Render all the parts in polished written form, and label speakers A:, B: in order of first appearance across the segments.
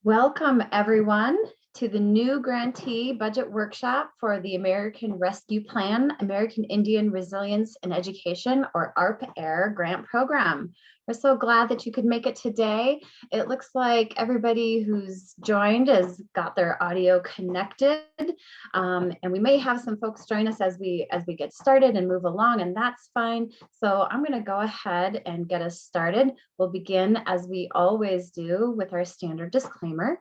A: Welcome, everyone, to the new grantee budget workshop for the American Rescue Plan, American Indian Resilience and Education, or ARP-AIRE grant program. We're so glad that you could make it today. It looks like everybody who's joined has got their audio connected, and we may have some folks join us as we get started and move along, and that's fine. So I'm going to go ahead and get us started. We'll begin, as we always do, with our standard disclaimer.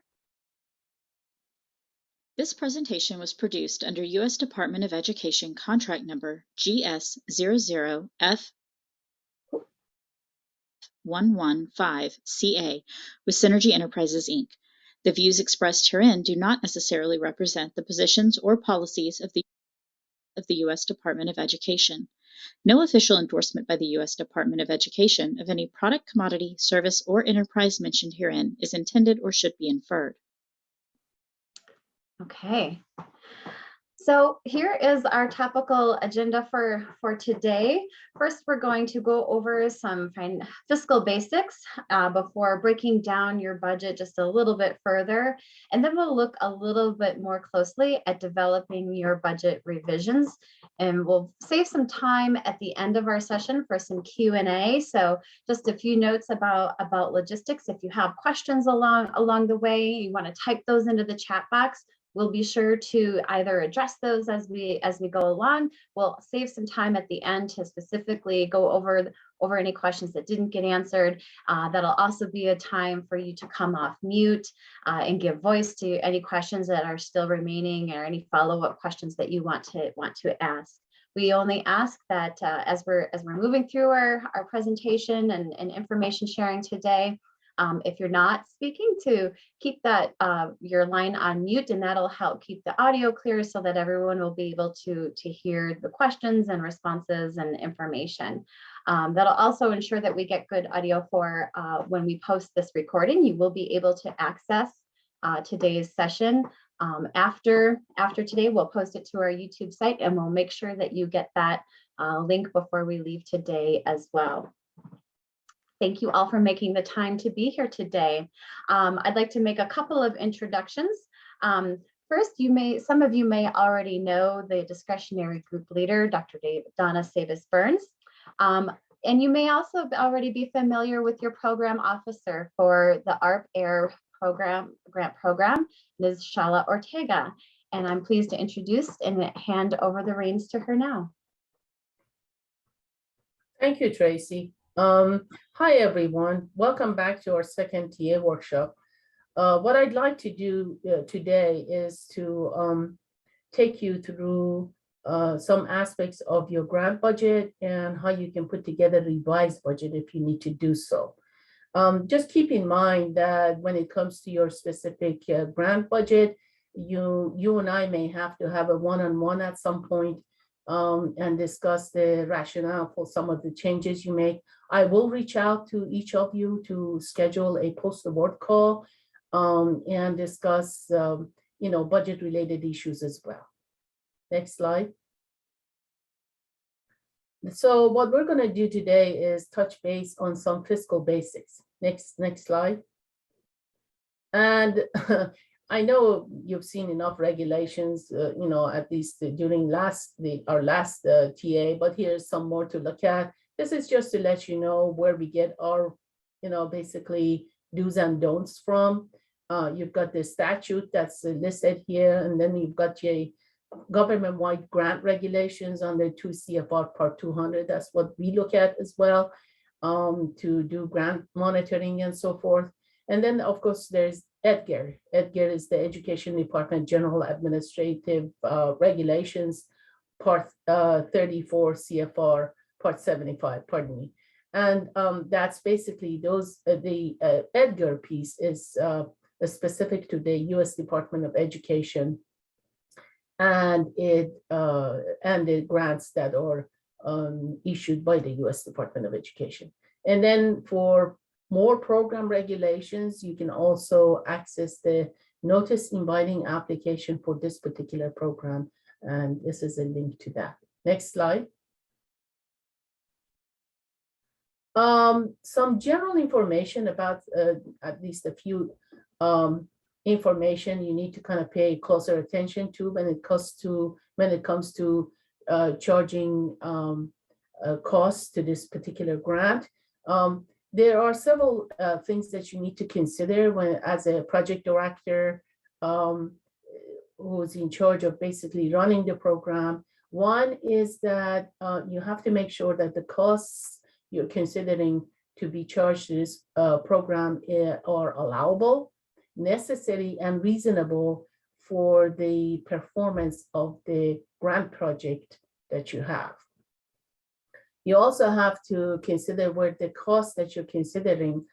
B: This presentation was produced under U.S. Department of Education contract number GS00F115CA with Synergy Enterprises, Inc. The views expressed herein do not necessarily represent the positions or policies of the U.S. Department of Education. No official endorsement by the U.S. Department of Education of any product, commodity, service, or enterprise mentioned herein is intended or should be inferred.
A: Okay, so here is our topical agenda for today. First, we're going to go over some fiscal basics before breaking down your budget just a little bit further. And then we'll look a little bit more closely at developing your budget revisions. And we'll save some time at the end of our session for some Q&A. So just a few notes about logistics. If you have questions along the way, you want to type those into the chat box. We'll be sure to either address those as we go along. We'll save some time at the end to specifically go over any questions that didn't get answered. That'll also be a time for you to come off mute and give voice to any questions that are still remaining or any follow-up questions that you want to ask. We only ask that as we're moving through our presentation and information sharing today, if you're not speaking, to keep that your line on mute, and that'll help keep the audio clear so that everyone will be able to hear the questions and responses and information. That'll also ensure that we get good audio for when we post this recording. You will be able to access today's session. After today, we'll post it to our YouTube site, and we'll make sure that you get that link before we leave today as well. Thank you all for making the time to be here today. I'd like to make a couple of introductions. First, some of you may already know the discretionary group leader, Dr. Donna Sabas-Burns. And you may also already be familiar with your program officer for the ARP-AIRE grant program, Ms. Shala Ortega. And I'm pleased to introduce and hand over the reins to her now.
C: Thank you, Tracy. Hi, everyone. Welcome back to our second TA workshop. What I'd like to do today is to take you through some aspects of your grant budget and how you can put together a revised budget if you need to do so. Just keep in mind that when it comes to your specific grant budget, you and I may have to have a one-on-one at some point and discuss the rationale for some of the changes you make. I will reach out to each of you to schedule a post-award call and discuss, budget-related issues as well. Next slide. So what we're going to do today is touch base on some fiscal basics. Next slide. And I know you've seen enough regulations, at least during our last TA, but here's some more to look at. This is just to let you know where we get our, basically do's and don'ts from. You've got the statute that's listed here, and then you've got your government-wide grant regulations under 2 CFR Part 200. That's what we look at as well to do grant monitoring and so forth. And then, of course, there's ARP-AIRE. ARP-AIRE is the Education Department General Administrative Regulations, Part 34 CFR, Part 75, pardon me. And that's basically those, the ARP-AIRE piece is specific to the U.S. Department of Education and the grants that are issued by the U.S. Department of Education. And then for more program regulations, you can also access the notice inviting application for this particular program. And this is a link to that. Next slide. Some general information about at least a few information you need to kind of pay closer attention to when it comes to charging costs to this particular grant. There are several things that you need to consider when, as a project director, who's in charge of basically running the program. One is that you have to make sure that the costs you're considering to be charged to this program are allowable, necessary, and reasonable for the performance of the grant project that you have. You also have to consider where the cost that you're considering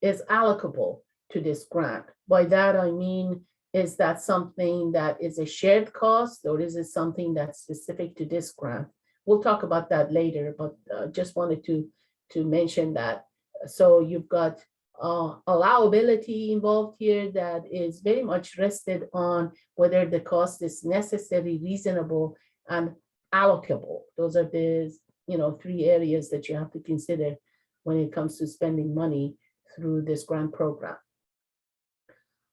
C: is allocable to this grant. By that, I mean, is that something that is a shared cost, or is it something that's specific to this grant? We'll talk about that later, but just wanted to mention that. So you've got allowability involved here that is very much rested on whether the cost is necessary, reasonable, and allocable. Those are the three areas that you have to consider when it comes to spending money through this grant program.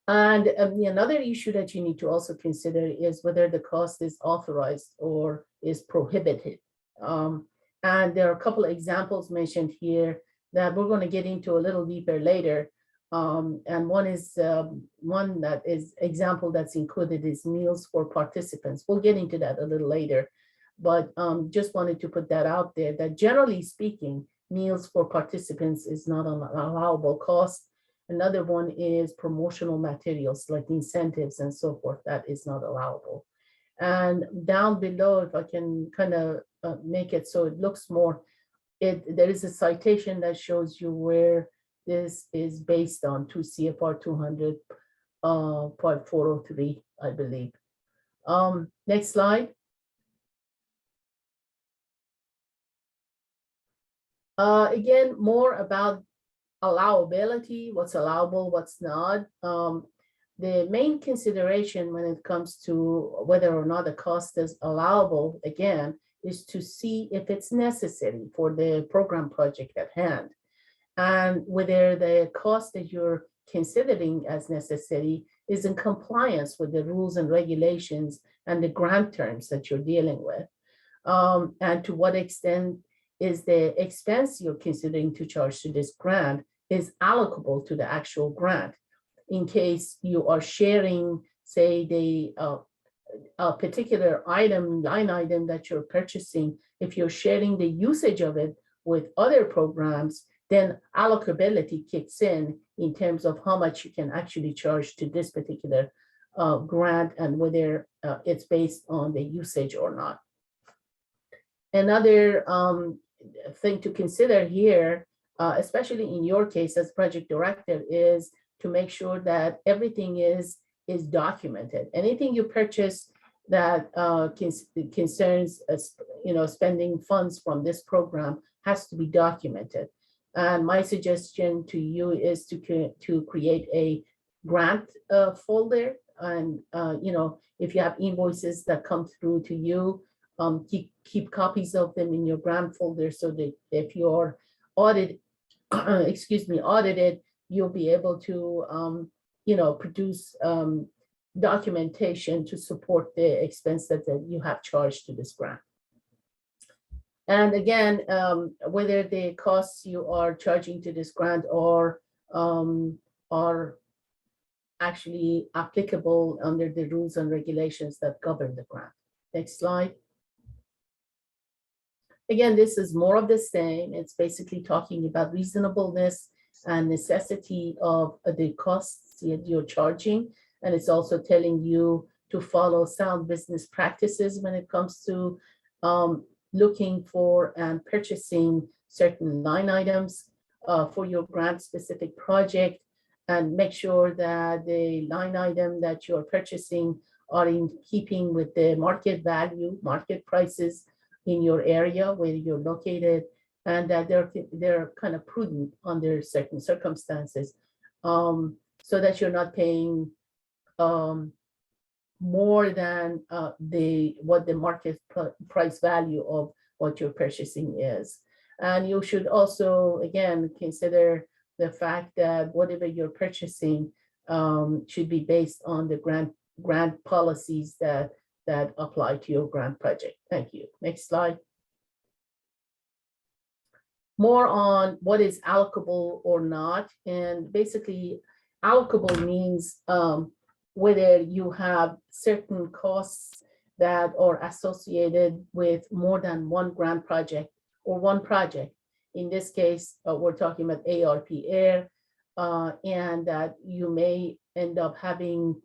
C: And another issue that you need to also consider is whether the cost is authorized or is prohibited. And there are a couple of examples mentioned here that we're going to get into a little deeper later. And one that is example that's included is meals for participants. We'll get into that a little later, but just wanted to put that out there that generally speaking, meals for participants is not an allowable cost. Another one is promotional materials like incentives and so forth. That is not allowable. And down below, if I can kind of make it so it looks more, there is a citation that shows you where this is based on 2 CFR 200, part 403, I believe. Next slide. Again, more about allowability, what's allowable, what's not. The main consideration when it comes to whether or not the cost is allowable, again, is to see if it's necessary for the program project at hand, and whether the cost that you're considering as necessary is in compliance with the rules and regulations and the grant terms that you're dealing with. And to what extent is the expense you're considering to charge to this grant is allocable to the actual grant. In case you are sharing, say, a particular line item that you're purchasing, if you're sharing the usage of it with other programs, then allocability kicks in terms of how much you can actually charge to this particular grant and whether it's based on the usage or not. Another thing to consider here, especially in your case as project director, is to make sure that everything is documented. Anything you purchase that concerns spending funds from this program has to be documented. And my suggestion to you is to create a grant folder, and if you have invoices that come through to you, keep copies of them in your grant folder so that if you're audited, you'll be able to produce documentation to support the expense that you have charged to this grant. And again, whether the costs you are charging to this grant are actually applicable under the rules and regulations that govern the grant. Next slide. Again, this is more of the same. It's basically talking about reasonableness and necessity of the costs that you're charging. And it's also telling you to follow sound business practices when it comes to looking for and purchasing certain line items for your grant specific project, and make sure that the line item that you're purchasing are in keeping with the market value, market prices in your area where you're located, and that they're kind of prudent under certain circumstances, so that you're not paying more than what the market price value of what you're purchasing is. And you should also, again, consider the fact that whatever you're purchasing should be based on the grant policies that apply to your grant project. Thank you. Next slide. More on what is allocable or not. And basically, allocable means whether you have certain costs that are associated with more than one grant project or one project. In this case, we're talking about ARP-AIRE, and that you may end up having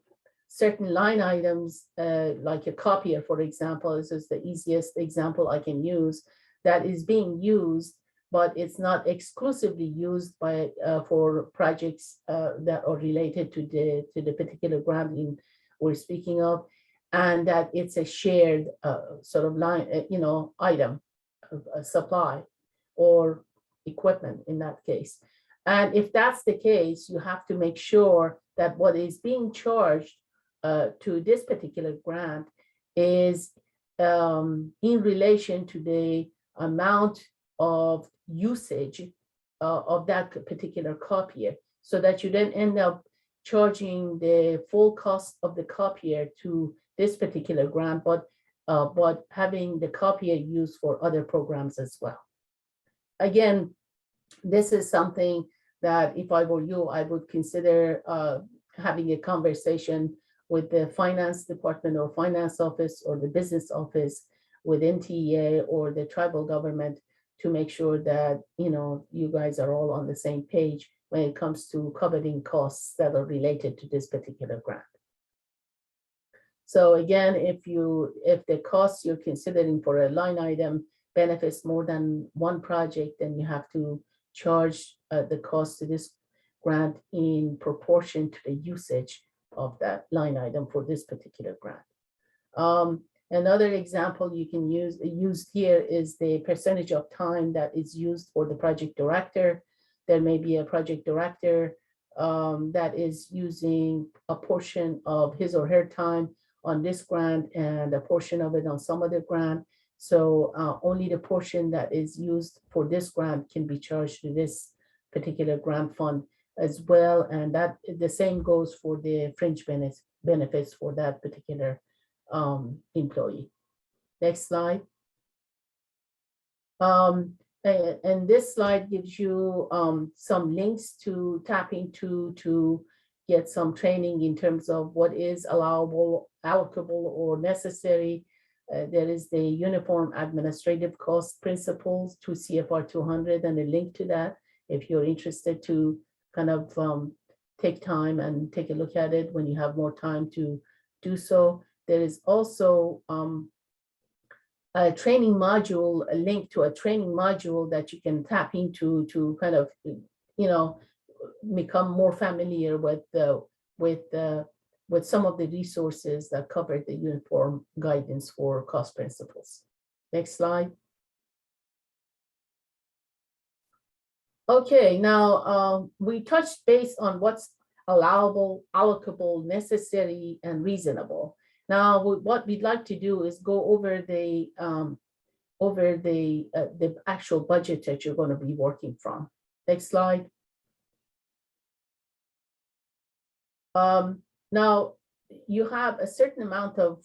C: certain line items, like a copier, for example. This is the easiest example I can use, that is being used, but it's not exclusively used by for projects that are related to the particular grant we're speaking of, and that it's a shared sort of line, item, supply or equipment in that case. And if that's the case, you have to make sure that what is being charged to this particular grant is in relation to the amount of usage of that particular copier, so that you then end up charging the full cost of the copier to this particular grant, but having the copier used for other programs as well. Again, this is something that if I were you, I would consider having a conversation with the finance department or finance office or the business office within TEA or the tribal government to make sure that you guys are all on the same page when it comes to covering costs that are related to this particular grant. So again, if the costs you're considering for a line item benefits more than one project, then you have to charge the cost to this grant in proportion to the usage of that line item for this particular grant. Another example you can use here is the percentage of time that is used for the project director. There may be a project director that is using a portion of his or her time on this grant and a portion of it on some other grant. So only the portion that is used for this grant can be charged to this particular grant fund as well. And that the same goes for the fringe benefits for that particular employee. Next slide. And this slide gives you some links to tap into to get some training in terms of what is allowable, allocable, or necessary. There is the Uniform Administrative Cost Principles to CFR 200 and a link to that if you're interested to kind of take time and take a look at it when you have more time to do so. There is also a training module, a link to a training module that you can tap into to kind of, become more familiar with some of the resources that cover the uniform guidance for cost principles. Next slide. Okay, now we touched base on what's allowable, allocable, necessary, and reasonable. Now, what we'd like to do is go over the actual budget that you're going to be working from. Next slide. Now, you have a certain amount of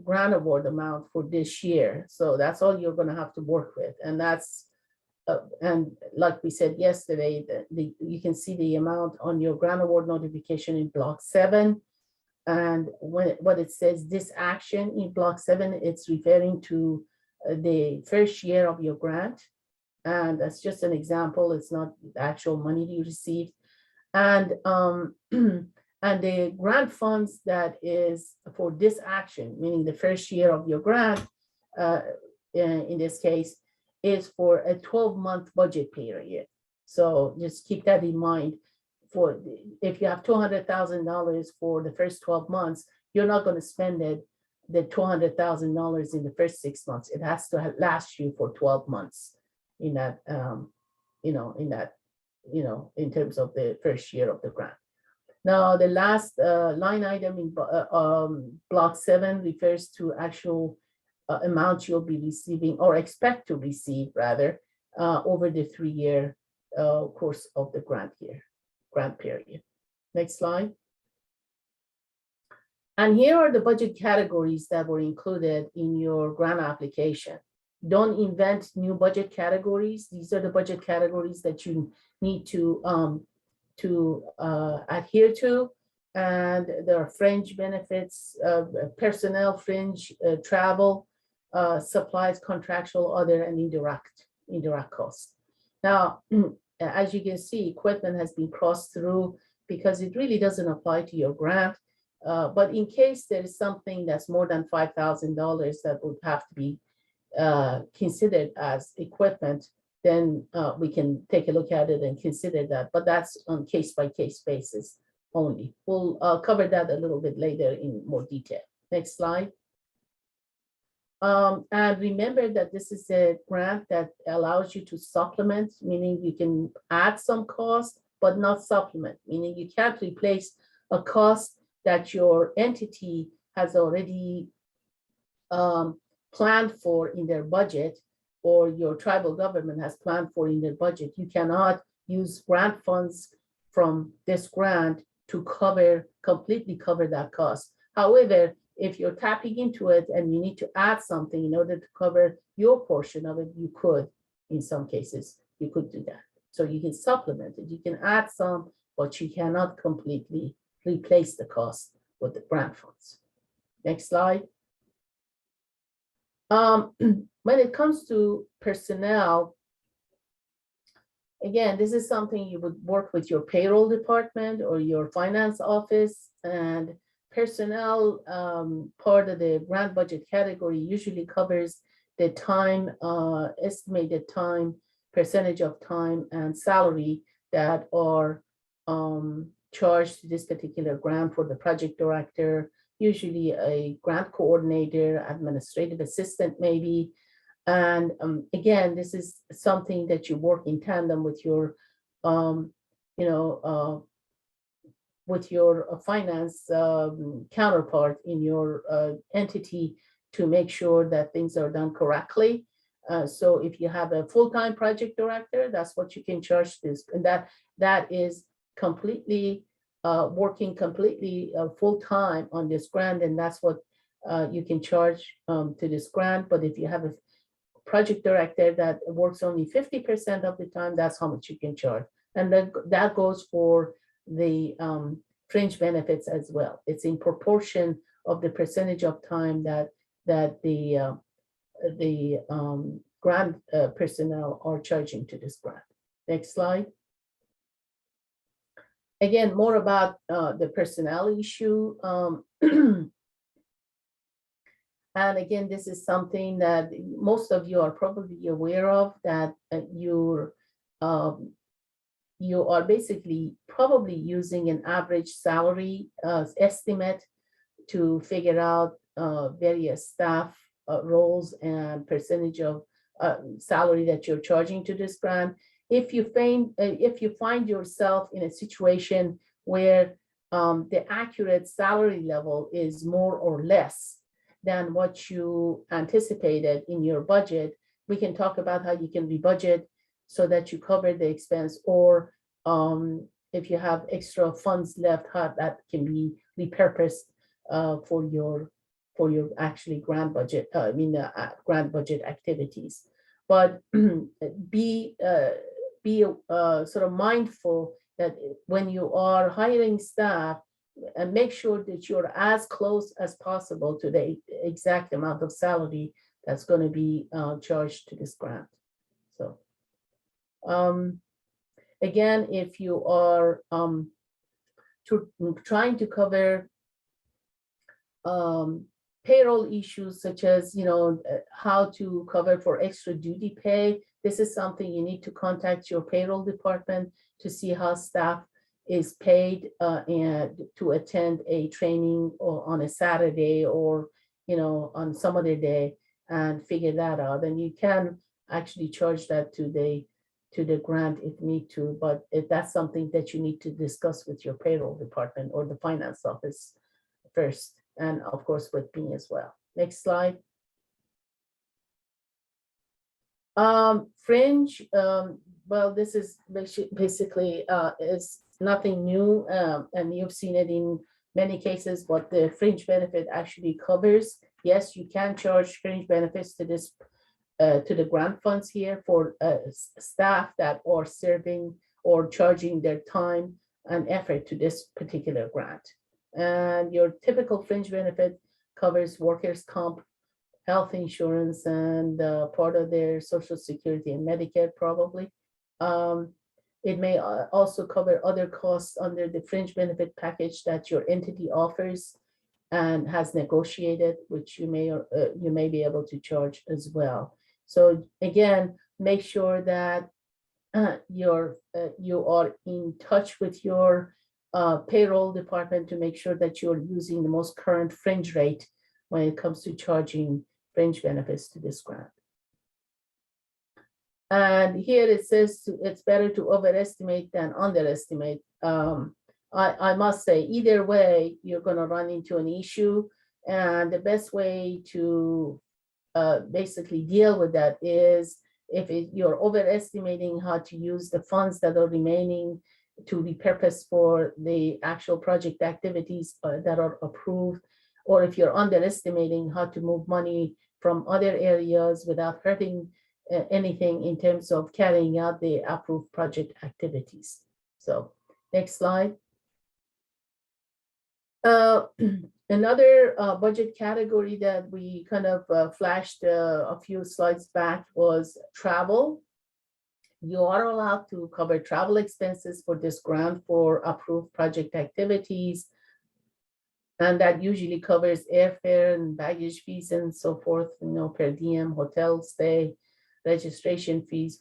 C: grant award amount for this year, so that's all you're going to have to work with, and that's and like we said yesterday, you can see the amount on your grant award notification in block 7. And what it says, this action in block 7, it's referring to the first year of your grant. And that's just an example. It's not the actual money you received. And and the grant funds that is for this action, meaning the first year of your grant, in this case, is for a 12-month budget period. So just keep that in mind. For if you have $200,000 for the first 12 months, you're not going to spend the $200,000 in the first 6 months. It has to last you for 12 months in that, in terms of the first year of the grant. Now, the last line item in block 7 refers to actual amount you'll be receiving or expect to receive rather over the 3-year course of the grant period. Next slide. And here are the budget categories that were included in your grant application. Don't invent new budget categories. These are the budget categories that you need to adhere to. And there are fringe benefits, personnel, fringe, travel, supplies, contractual, other, and indirect costs. Now, as you can see, equipment has been crossed through because it really doesn't apply to your grant. But in case there is something that's more than $5,000 that would have to be considered as equipment, then we can take a look at it and consider that. But that's on case-by-case basis only. We'll cover that a little bit later in more detail. Next slide. And remember that this is a grant that allows you to supplement, meaning you can add some cost, but not supplement, meaning you can't replace a cost that your entity has already planned for in their budget, or your tribal government has planned for in their budget. You cannot use grant funds from this grant to completely cover that cost. However, if you're tapping into it and you need to add something in order to cover your portion of it, you could, in some cases, you could do that. So you can supplement it, you can add some, but you cannot completely replace the cost with the grant funds. Next slide. When it comes to personnel, again, this is something you would work with your payroll department or your finance office, and personnel part of the grant budget category usually covers the time, estimated time, percentage of time, and salary that are charged to this particular grant for the project director, usually a grant coordinator, administrative assistant maybe. And again, this is something that you work in tandem with your, with your finance counterpart in your entity to make sure that things are done correctly. So if you have a full-time project director, that's what you can charge this, and that is completely working completely full-time on this grant, and that's what you can charge to this grant. But if you have a project director that works only 50% of the time, that's how much you can charge. And that goes for the fringe benefits as well. It's in proportion of the percentage of time that the grant personnel are charging to this grant. Next slide. Again, more about the personnel issue. And again, this is something that most of you are probably aware of, that you are basically probably using an average salary estimate to figure out various staff roles and percentage of salary that you're charging to this grant. If you find yourself in a situation where the accurate salary level is more or less than what you anticipated in your budget, we can talk about how you can rebudget so that you cover the expense, or if you have extra funds left, how that can be repurposed for your actually grant budget, grant budget activities. But be sort of mindful that when you are hiring staff, and make sure that you're as close as possible to the exact amount of salary that's going to be charged to this grant. So again, if you are trying to cover payroll issues such as, how to cover for extra duty pay, this is something you need to contact your payroll department to see how staff is paid and to attend a training or on a Saturday or on some other day, and figure that out. And you can actually charge that to the grant if need to, but if that's something that you need to discuss with your payroll department or the finance office first, and of course with me as well. Next slide. Fringe, well, this is basically is nothing new, and you've seen it in many cases what the fringe benefit actually covers. Yes, you can charge fringe benefits to this to the grant funds here for staff that are serving or charging their time and effort to this particular grant. And your typical fringe benefit covers workers' comp, health insurance, and part of their Social Security and Medicare probably. It may also cover other costs under the fringe benefit package that your entity offers and has negotiated, which you may be able to charge as well. So again, make sure that you are in touch with your payroll department to make sure that you're using the most current fringe rate when it comes to charging fringe benefits to this grant. And here it says it's better to overestimate than underestimate. I must say, either way, you're going to run into an issue. And the best way to basically deal with that is if you're overestimating how to use the funds that are remaining to repurpose for the actual project activities that are approved, or if you're underestimating how to move money from other areas without hurting anything in terms of carrying out the approved project activities. So next slide. Another budget category that we kind of flashed a few slides back was travel. You are allowed to cover travel expenses for this grant for approved project activities. And that usually covers airfare and baggage fees and so forth, per diem, hotel stay, registration fees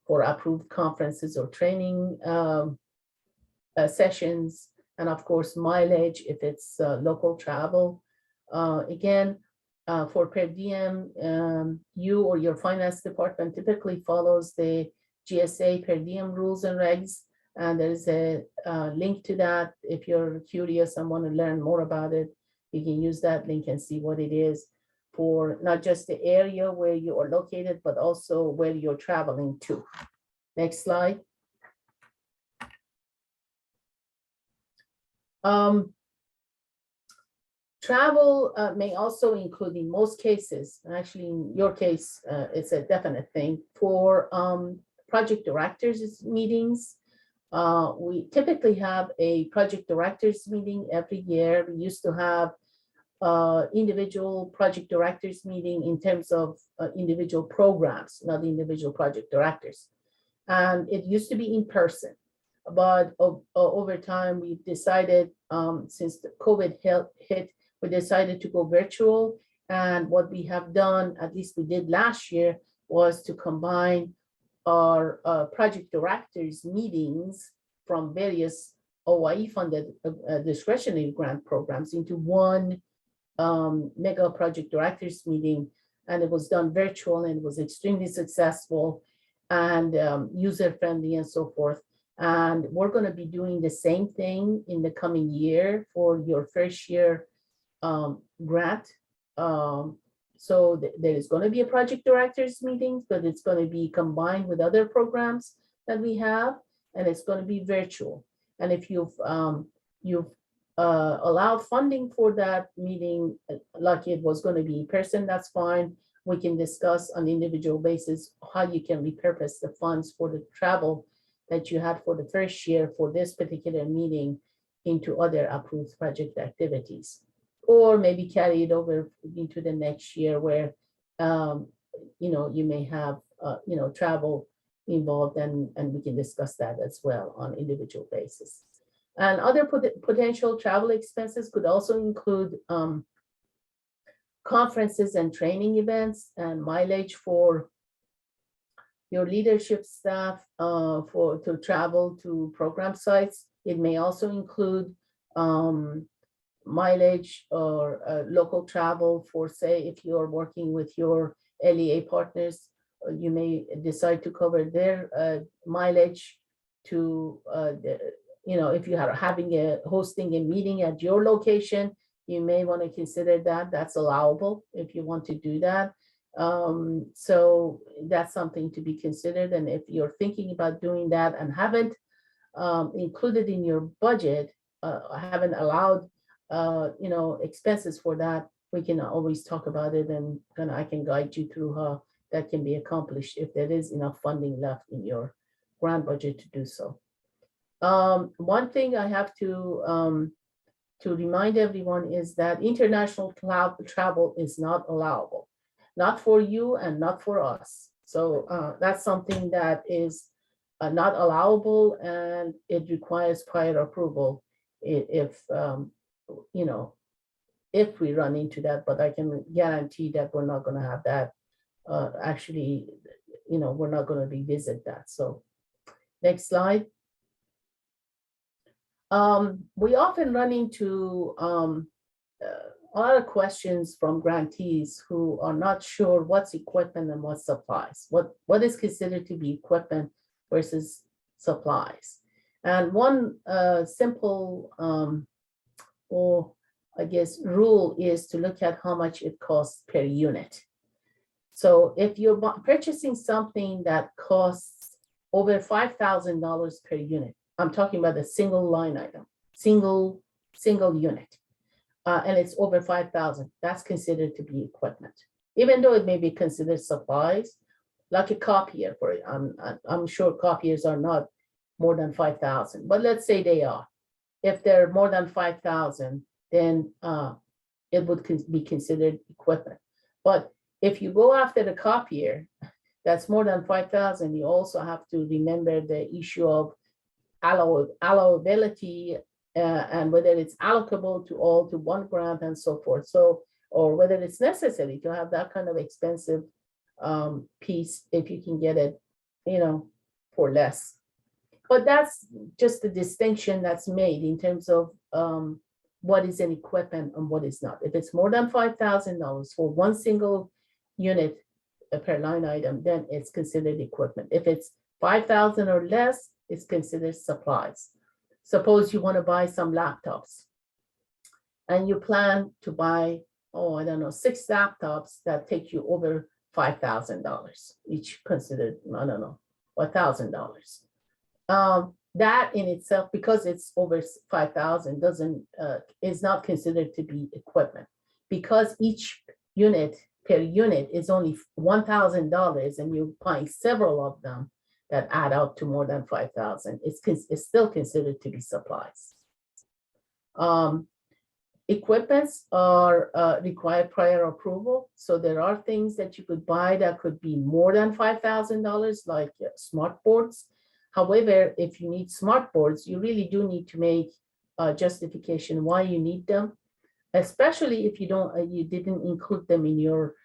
C: for approved conferences or training sessions, and of course, mileage if it's local travel. Again, for per diem, you or your finance department typically follows the GSA per diem rules and regs. And there's a link to that. If you're curious and want to learn more about it, you can use that link and see what it is for not just the area where you are located, but also where you're traveling to. Next slide. Travel may also include, in most cases, actually in your case, it's a definite thing, for project directors meetings. We typically have a project directors meeting every year. We used to have individual project directors meeting in terms of individual programs, not individual project directors. And it used to be in person, but over time we've decided, since the COVID hit, we decided to go virtual. And what we have done, at least we did last year, was to combine our project directors meetings from various OIE funded discretionary grant programs into one mega project directors meeting. And it was done virtual, and it was extremely successful and user friendly and so forth. And we're going to be doing the same thing in the coming year for your first year grant. So there is going to be a project directors meeting, but it's going to be combined with other programs that we have, and it's going to be virtual. And if you've allowed funding for that meeting, like it was going to be in person, that's fine. We can discuss on individual basis how you can repurpose the funds for the travel that you had for the first year for this particular meeting into other approved project activities, or maybe carry it over into the next year where you may have travel involved, and we can discuss that as well on individual basis. And other potential travel expenses could also include conferences and training events and mileage for your leadership staff to travel to program sites. It may also include mileage or local travel for, say, if you're working with your LEA partners, you may decide to cover their mileage to, if you are hosting a meeting at your location, you may want to consider that. That's allowable if you want to do that. So that's something to be considered. And if you're thinking about doing that and haven't included in your budget, haven't allowed expenses for that, we can always talk about it, and I can guide you through how that can be accomplished if there is enough funding left in your grant budget to do so. One thing I have to remind everyone is that international travel is not allowable, not for you and not for us. So that's something that is not allowable, and it requires prior approval if if we run into that. But I can guarantee that we're not going to have that. Actually, we're not going to revisit that. So next slide. We often run into a lot of questions from grantees who are not sure what's equipment and what's supplies. What is considered to be equipment versus supplies? And one simple, or I guess, rule is to look at how much it costs per unit. So if you're purchasing something that costs over $5,000 per unit, I'm talking about a single line item, single unit, and it's over 5,000. That's considered to be equipment, even though it may be considered supplies, like a copier. I'm sure copiers are not more than 5,000, but let's say they are. If they're more than 5,000, then it would be considered equipment. But if you go after the copier that's more than 5,000, you also have to remember the issue of allowability, and whether it's allocable to one grant and so forth. So, or whether it's necessary to have that kind of expensive piece if you can get it, for less. But that's just the distinction that's made in terms of what is an equipment and what is not. If it's more than $5,000 for one single unit per line item, then it's considered equipment. If it's 5,000 or less, it's considered supplies. Suppose you want to buy some laptops and you plan to buy, 6 laptops that take you over $5,000, each considered, $1,000. That in itself, because it's over 5,000, is not considered to be equipment, because each unit per unit is only $1,000, and you're buying several of them that add up to more than 5,000. It's still considered to be supplies. Equipments are require prior approval. So there are things that you could buy that could be more than $5,000, like smart boards. However, if you need smart boards, you really do need to make a justification why you need them, especially if you didn't include them in your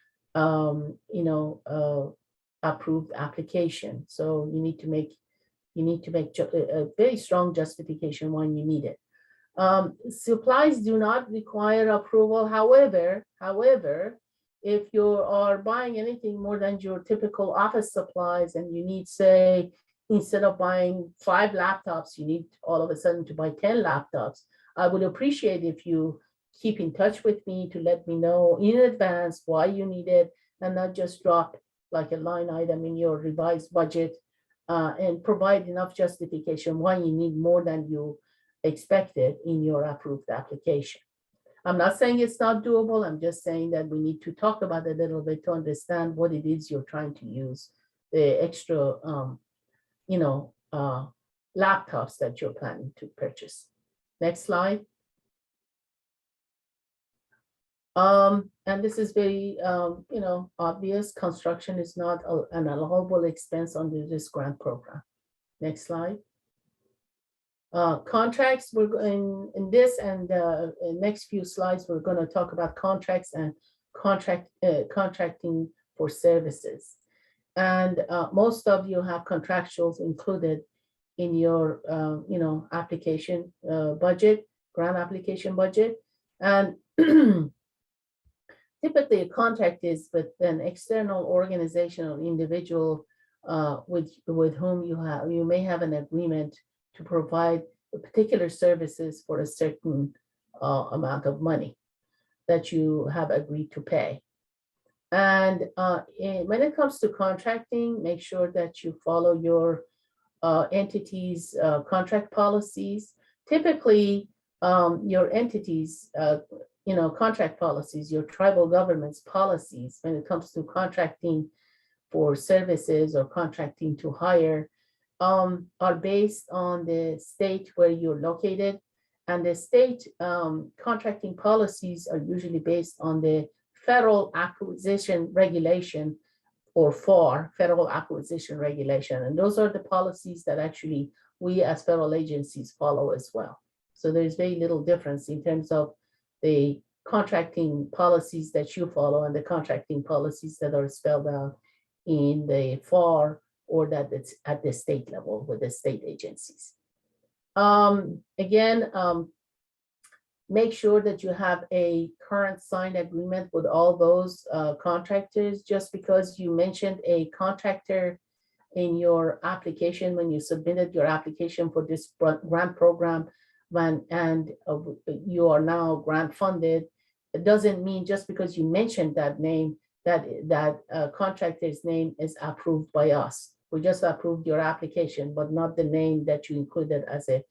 C: approved application. So you need to make a very strong justification why you need it. Supplies do not require approval. However, if you are buying anything more than your typical office supplies, and you need, say, instead of buying 5 laptops, you need all of a sudden to buy 10 laptops, I would appreciate if you keep in touch with me to let me know in advance why you need it, and not just drop like a line item in your revised budget, and provide enough justification why you need more than you expected in your approved application. I'm not saying it's not doable. I'm just saying that we need to talk about it a little bit to understand what it is you're trying to use the extra laptops that you're planning to purchase. Next slide. And this is very, obvious. Construction is not an allowable expense under this grant program. Next slide. Contracts, we're going in this and in next few slides, we're going to talk about contracts and contracting for services. And most of you have contractuals included in your, application budget, grant application budget. And typically a contract is with an external organization or individual with whom you may have an agreement to provide particular services for a certain amount of money that you have agreed to pay. And when it comes to contracting, make sure that you follow your entity's contract policies. Typically, your entities, contract policies, your tribal government's policies when it comes to contracting for services or contracting to hire are based on the state where you're located. And the state contracting policies are usually based on the Federal Acquisition Regulation, or FAR, Federal Acquisition Regulation. And those are the policies that actually we as federal agencies follow as well. So there's very little difference in terms of the contracting policies that you follow and the contracting policies that are spelled out in the FAR or that it's at the state level with the state agencies. Again, make sure that you have a current signed agreement with all those contractors. Just because you mentioned a contractor in your application when you submitted your application for this grant program, and you are now grant funded, it doesn't mean just because you mentioned that name that contractor's name is approved by us. We just approved your application, but not the name that you included as a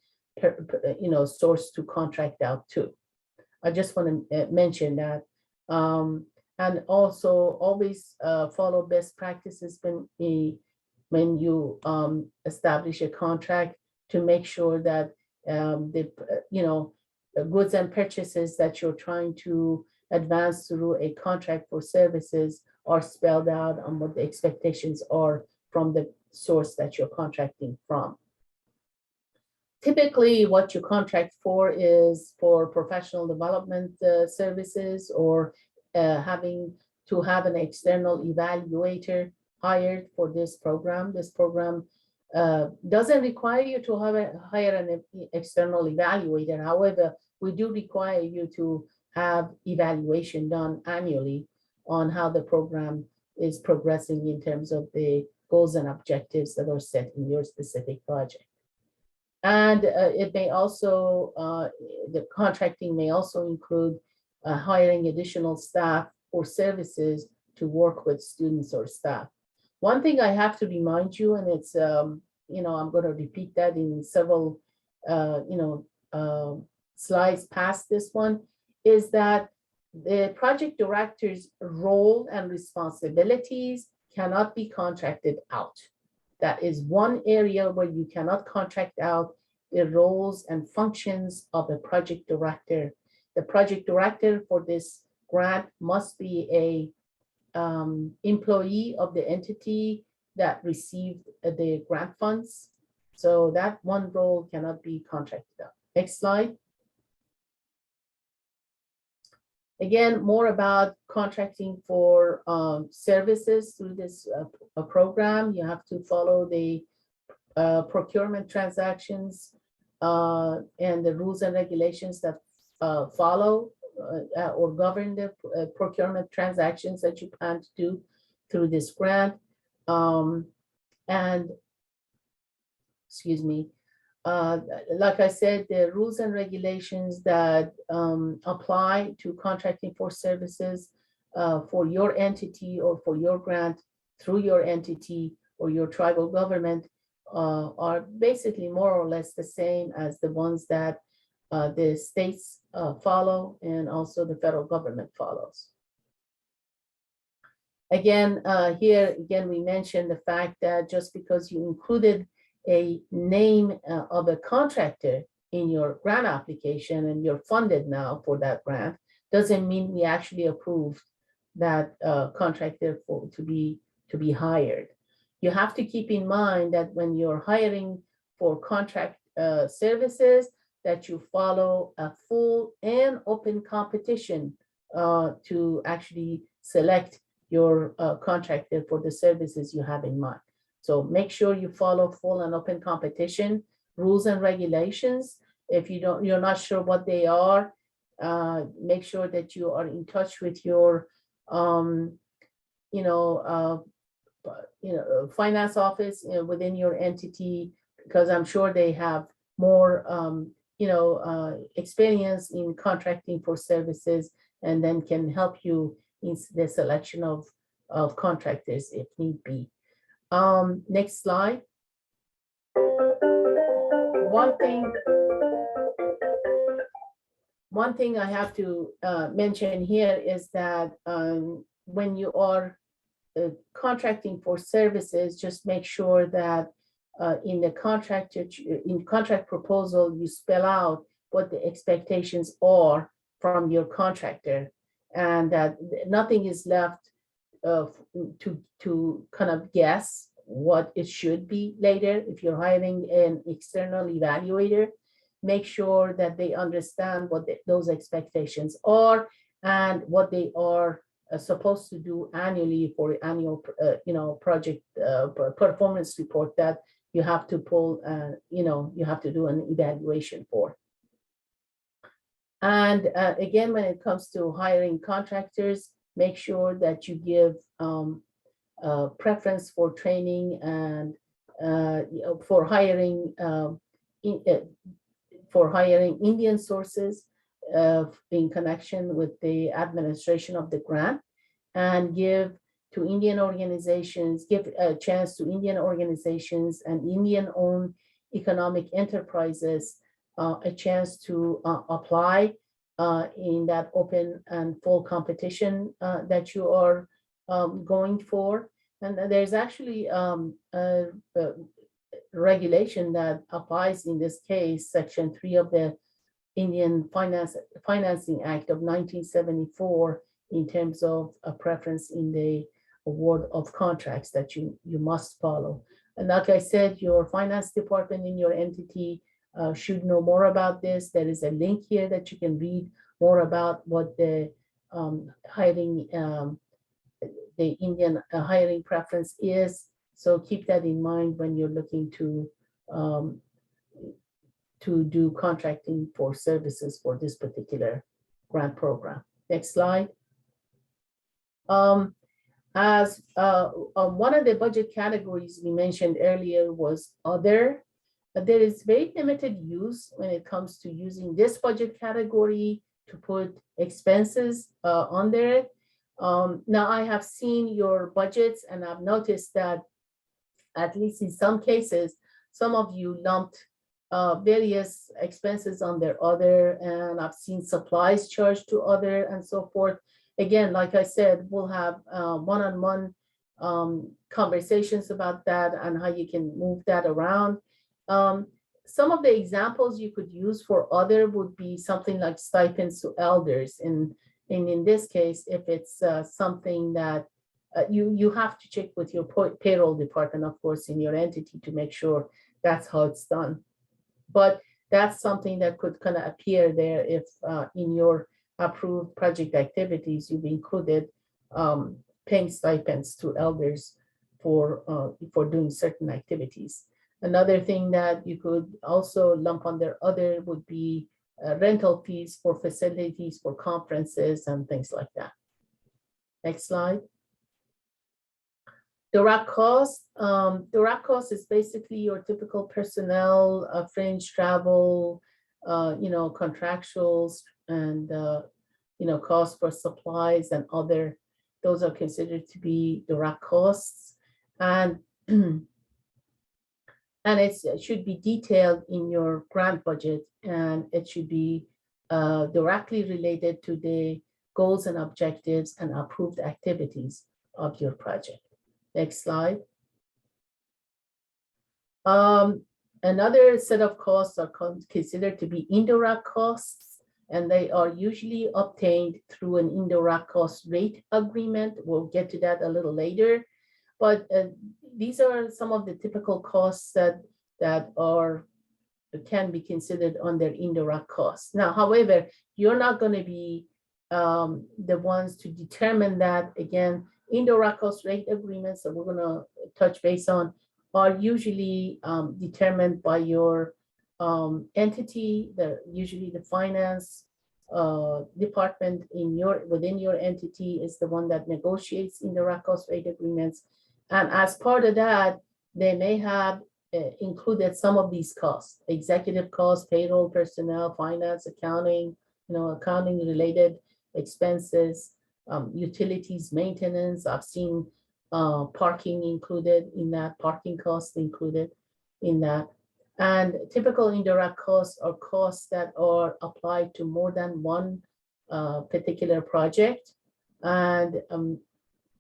C: source to contract out to. I just want to mention that. And also always follow best practices when you establish a contract, to make sure that the goods and purchases that you're trying to advance through a contract for services are spelled out on what the expectations are from the source that you're contracting from. Typically, what you contract for is for professional development services, or having to have an external evaluator hired for this program. This program doesn't require you to hire an external evaluator. However, we do require you to have evaluation done annually on how the program is progressing in terms of the goals and objectives that are set in your specific project. And it may also, the contracting may also include hiring additional staff or services to work with students or staff. One thing I have to remind you, and it's, I'm going to repeat that in several, slides past this one, is that the project director's role and responsibilities cannot be contracted out. That is one area where you cannot contract out the roles and functions of the project director. The project director for this grant must be a employee of the entity that received the grant funds. So that one role cannot be contracted out. Next slide. Again, more about contracting for services through this program. You have to follow the procurement transactions and the rules and regulations that follow or govern the procurement transactions that you plan to do through this grant. And excuse me, like I said, the rules and regulations that apply to contracting for services for your entity or for your grant through your entity or your tribal government are basically more or less the same as the ones that the states follow and also the federal government follows. Again, here again, we mentioned the fact that just because you included a name of a contractor in your grant application and you're funded now for that grant, doesn't mean we actually approved that contractor to be hired. You have to keep in mind that when you're hiring for contract services, that you follow a full and open competition to actually select your contractor for the services you have in mind. So make sure you follow full and open competition rules and regulations. If you're not sure what they are, make sure that you are in touch with your finance office within your entity, because I'm sure they have more experience in contracting for services, and then can help you in the selection of contractors if need be. Next slide. One thing one thing I have to mention here is that when you are contracting for services, just make sure that in the contract, in contract proposal, you spell out what the expectations are from your contractor, and that nothing is left to kind of guess what it should be later. If you're hiring an external evaluator, make sure that they understand what those expectations are and what they are supposed to do annually for annual, project performance report that you have to pull, you have to do an evaluation for. And again, when it comes to hiring contractors, make sure that you give preference for training and for hiring Indian sources in connection with the administration of the grant, and give to Indian organizations, give a chance to Indian organizations and Indian-owned economic enterprises a chance to apply in that open and full competition that you are going for. And there's actually a regulation that applies in this case, Section 3 of the Indian Financing Act of 1974, in terms of a preference in the award of contracts that you must follow. And like I said, your finance department in your entity should know more about this. There is a link here that you can read more about what the the Indian hiring preference is. So keep that in mind when you're looking to do contracting for services for this particular grant program. Next slide. As one of the budget categories we mentioned earlier was other. There is very limited use when it comes to using this budget category to put expenses under it. Now I have seen your budgets and I've noticed that at least in some cases, some of you lumped various expenses under other, and I've seen supplies charged to other and so forth. Again, like I said, we'll have one-on-one conversations about that and how you can move that around. Some of the examples you could use for other would be something like stipends to elders. And in this case, if it's something that you have to check with your payroll department, of course, in your entity to make sure that's how it's done. But that's something that could kind of appear there if in your approved project activities, you've included paying stipends to elders for doing certain activities. Another thing that you could also lump under other would be rental fees for facilities, for conferences and things like that. Next slide. Direct costs. Direct costs is basically your typical personnel, fringe travel, contractuals, and costs for supplies and other. Those are considered to be direct costs, and it should be detailed in your grant budget, and it should be directly related to the goals and objectives and approved activities of your project. Next slide. Another set of costs are considered to be indirect costs, and they are usually obtained through an indirect cost rate agreement. We'll get to that a little later. But these are some of the typical costs that can be considered under indirect costs. Now, however, you're not going to be the ones to determine that. Again, indirect cost rate agreements that we're going to touch base on are usually determined by your entity. Usually the finance department within your entity is the one that negotiates indirect cost rate agreements. And as part of that, they may have included some of these costs: executive costs, payroll, personnel, finance, accounting, accounting related expenses, utilities, maintenance. I've seen parking included in that, parking costs included in that. And typical indirect costs are costs that are applied to more than one particular project. And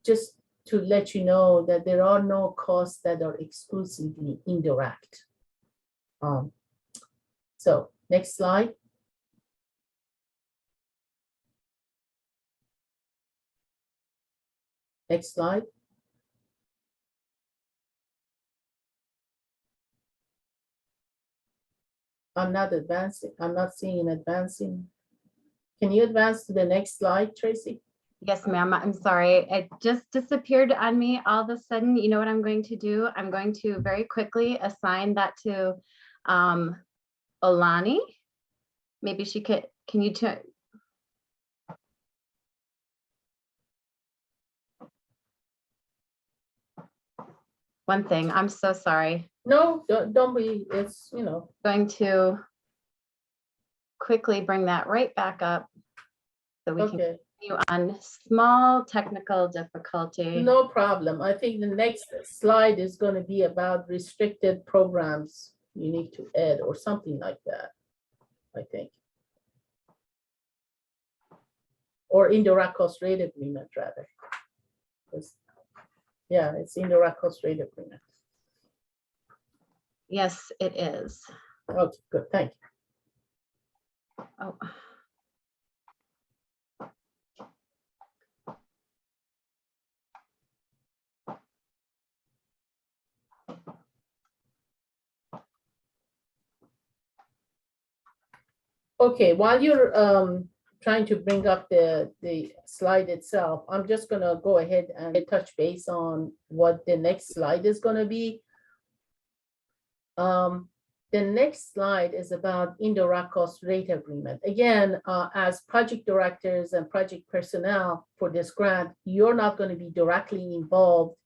C: just to let you know that there are no costs that are exclusively indirect. So next slide. Next slide. I'm not advancing. I'm not seeing advancing. Can you advance to the next slide, Tracy?
A: Yes, ma'am. I'm sorry. It just disappeared on me all of a sudden. You know what I'm going to do? I'm going to very quickly assign that to Olani. Maybe she could, can you turn? One thing, I'm so sorry.
C: No, don't be, it's, you know.
A: Going to quickly bring that right back up so we can continue on. Small technical difficulty.
C: No problem. I think the next slide is going to be about restricted programs you need to add or something like that, I think. Or indirect cost rate agreement, rather. Yeah, it's indirect cost rate agreement.
A: Yes, it is.
C: Okay, good. Thank you.
A: Oh.
C: Okay, while you're trying to bring up the slide itself, I'm just gonna go ahead and touch base on what the next slide is gonna be. The next slide is about indirect cost rate agreement. Again, as project directors and project personnel for this grant, you're not going to be directly involved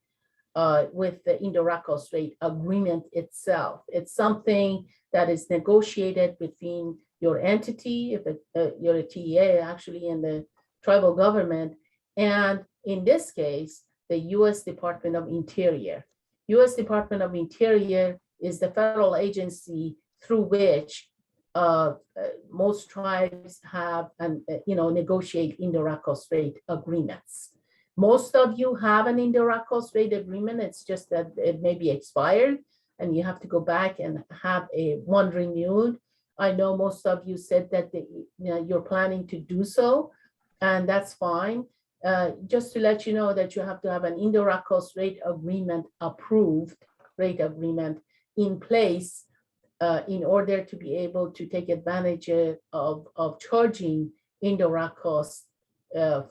C: with the indirect cost rate agreement itself. It's something that is negotiated between your entity, if you're a TEA actually, and the tribal government, and in this case, the U.S. Department of Interior. U.S. Department of Interior is the federal agency through which most tribes have and negotiate indirect cost rate agreements. Most of you have an indirect cost rate agreement. It's just that it may be expired and you have to go back and have one renewed. I know most of you said that you're planning to do so, and that's fine. Just to let you know that you have to have an indirect cost rate agreement approved, rate agreement in place in order to be able to take advantage of charging indirect costs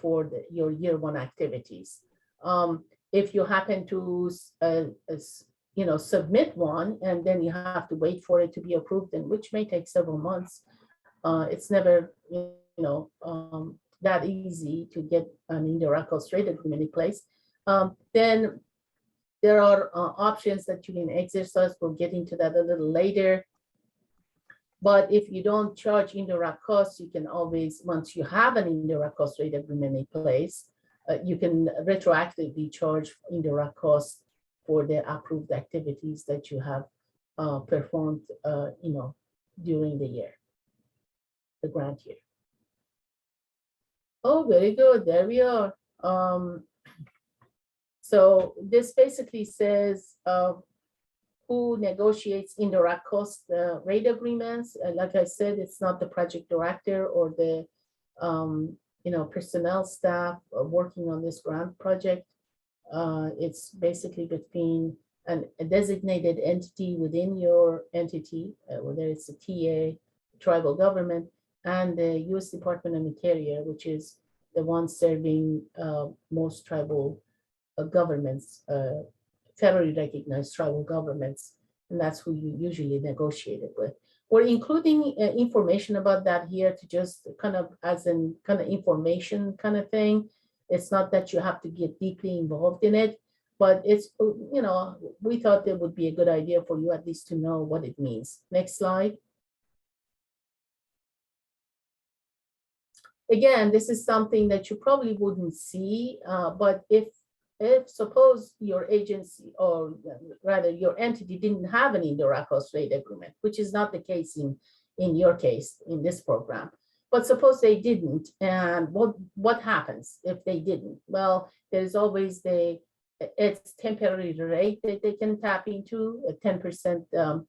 C: for your year one activities. If you happen to submit one and then you have to wait for it to be approved, and which may take several months, it's never that easy to get an indirect cost rate agreement in place. Then there are options that you can exercise. We'll get into that a little later. But if you don't charge indirect costs, you can always, once you have an indirect cost rate agreement in place, you can retroactively charge indirect costs for the approved activities that you have performed, during the year, the grant year. Oh, very good. There we are. So this basically says who negotiates indirect cost rate agreements. Like I said, it's not the project director or the personnel staff working on this grant project. It's basically between a designated entity within your entity, whether it's a TA, tribal government, and the U.S. Department of Interior, which is the one serving most tribal governments, federally recognized tribal governments, and that's who you usually negotiate it with. We're including information about that here to just kind of as in kind of information kind of thing. It's not that you have to get deeply involved in it, but it's, we thought it would be a good idea for you at least to know what it means. Next slide. Again, this is something that you probably wouldn't see, but if if suppose your agency, or rather your entity, didn't have an indirect cost rate agreement, which is not the case in your case in this program. But suppose they didn't, and what happens if they didn't? Well, there's always it's temporary rate that they can tap into, a 10%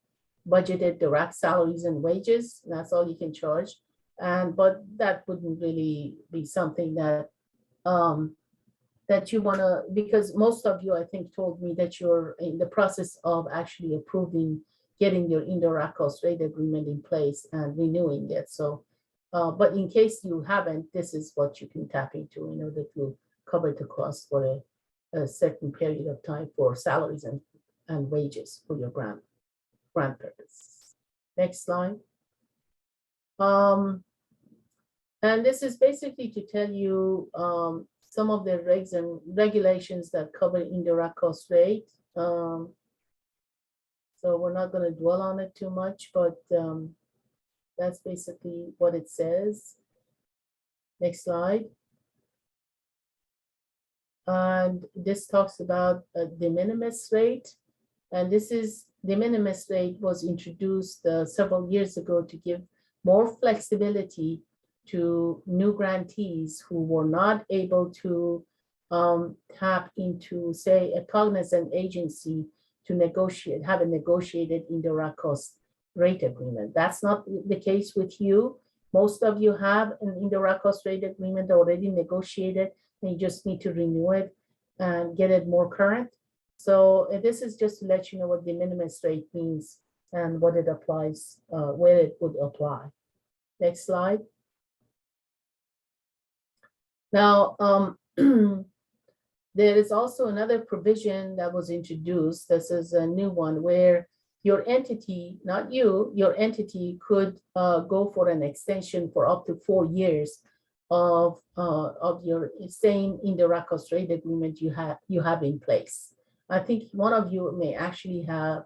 C: budgeted direct salaries and wages. That's all you can charge. But that wouldn't really be something that that you want to, because most of you, I think, told me that you're in the process of actually approving, getting your indirect cost rate agreement in place and renewing it. So, but in case you haven't, this is what you can tap into in order to cover the cost for a certain period of time for salaries and wages for your grant purpose. Next slide. And this is basically to tell you some of the regs and regulations that cover indirect cost rate. So we're not going to dwell on it too much, but that's basically what it says. Next slide. And this talks about the minimus rate. And this is the minimus rate was introduced several years ago to give more flexibility to new grantees who were not able to tap into, say, a cognizant agency to negotiate, have a negotiated indirect cost rate agreement. That's not the case with you. Most of you have an indirect cost rate agreement already negotiated, and you just need to renew it and get it more current. So this is just to let you know what the minimus rate means and what it applies, where it would apply. Next slide. Now, there is also another provision that was introduced. This is a new one where your entity, not you, your entity could go for an extension for up to 4 years of your same indirect cost rate agreement you have in place. I think one of you may actually have,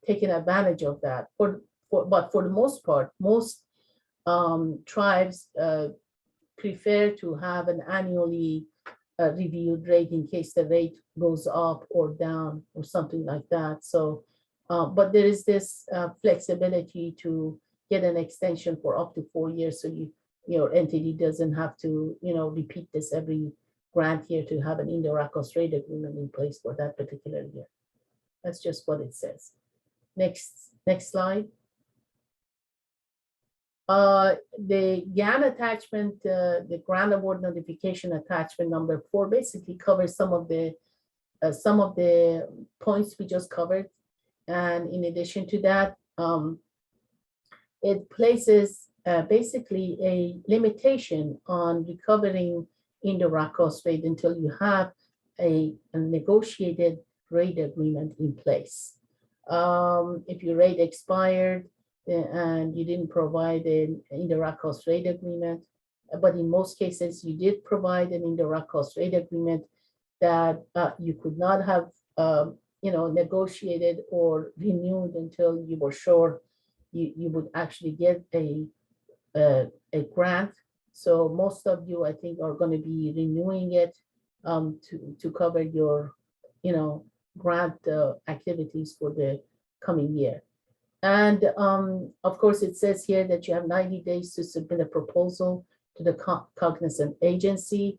C: taken advantage of that. But for the most part, most tribes prefer to have an annually reviewed rate in case the rate goes up or down or something like that. So, but there is this flexibility to get an extension for up to 4 years, so your entity doesn't have to, repeat this every grant year to have an indirect cost rate agreement in place for that particular year. That's just what it says. Next slide. The GAN attachment, the grant award notification attachment number 4, basically covers some of the points we just covered. And in addition to that, it places basically a limitation on recovering indirect cost rate until you have a negotiated rate agreement in place. If your rate expired and you didn't provide an indirect cost rate agreement, but in most cases you did provide an indirect cost rate agreement that you could not have negotiated or renewed until you were sure you would actually get a grant. So most of you, I think, are going to be renewing it to cover your grant activities for the coming year. And of course, it says here that you have 90 days to submit a proposal to the cognizant agency.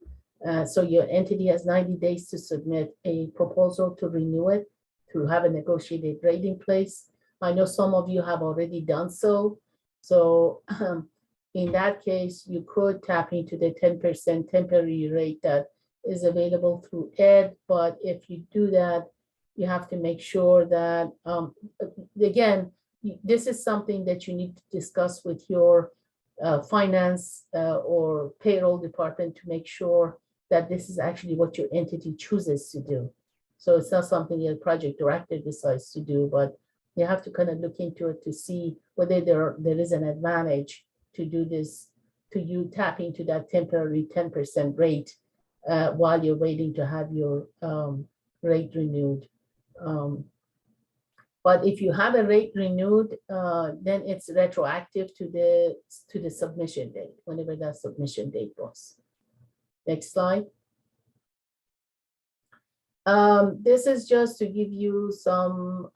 C: So your entity has 90 days to submit a proposal to renew it, to have a negotiated rate in place. I know some of you have already done so. So in that case, you could tap into the 10% temporary rate that is available through ED. But if you do that, you have to make sure that, again, this is something that you need to discuss with your finance or payroll department to make sure that this is actually what your entity chooses to do. So it's not something your project director decides to do, but you have to kind of look into it to see whether there is an advantage to do this, to you tap into that temporary 10% rate while you're waiting to have your rate renewed. But if you have a rate renewed, then it's retroactive to the submission date, whenever that submission date was. Next slide. This is just to give you some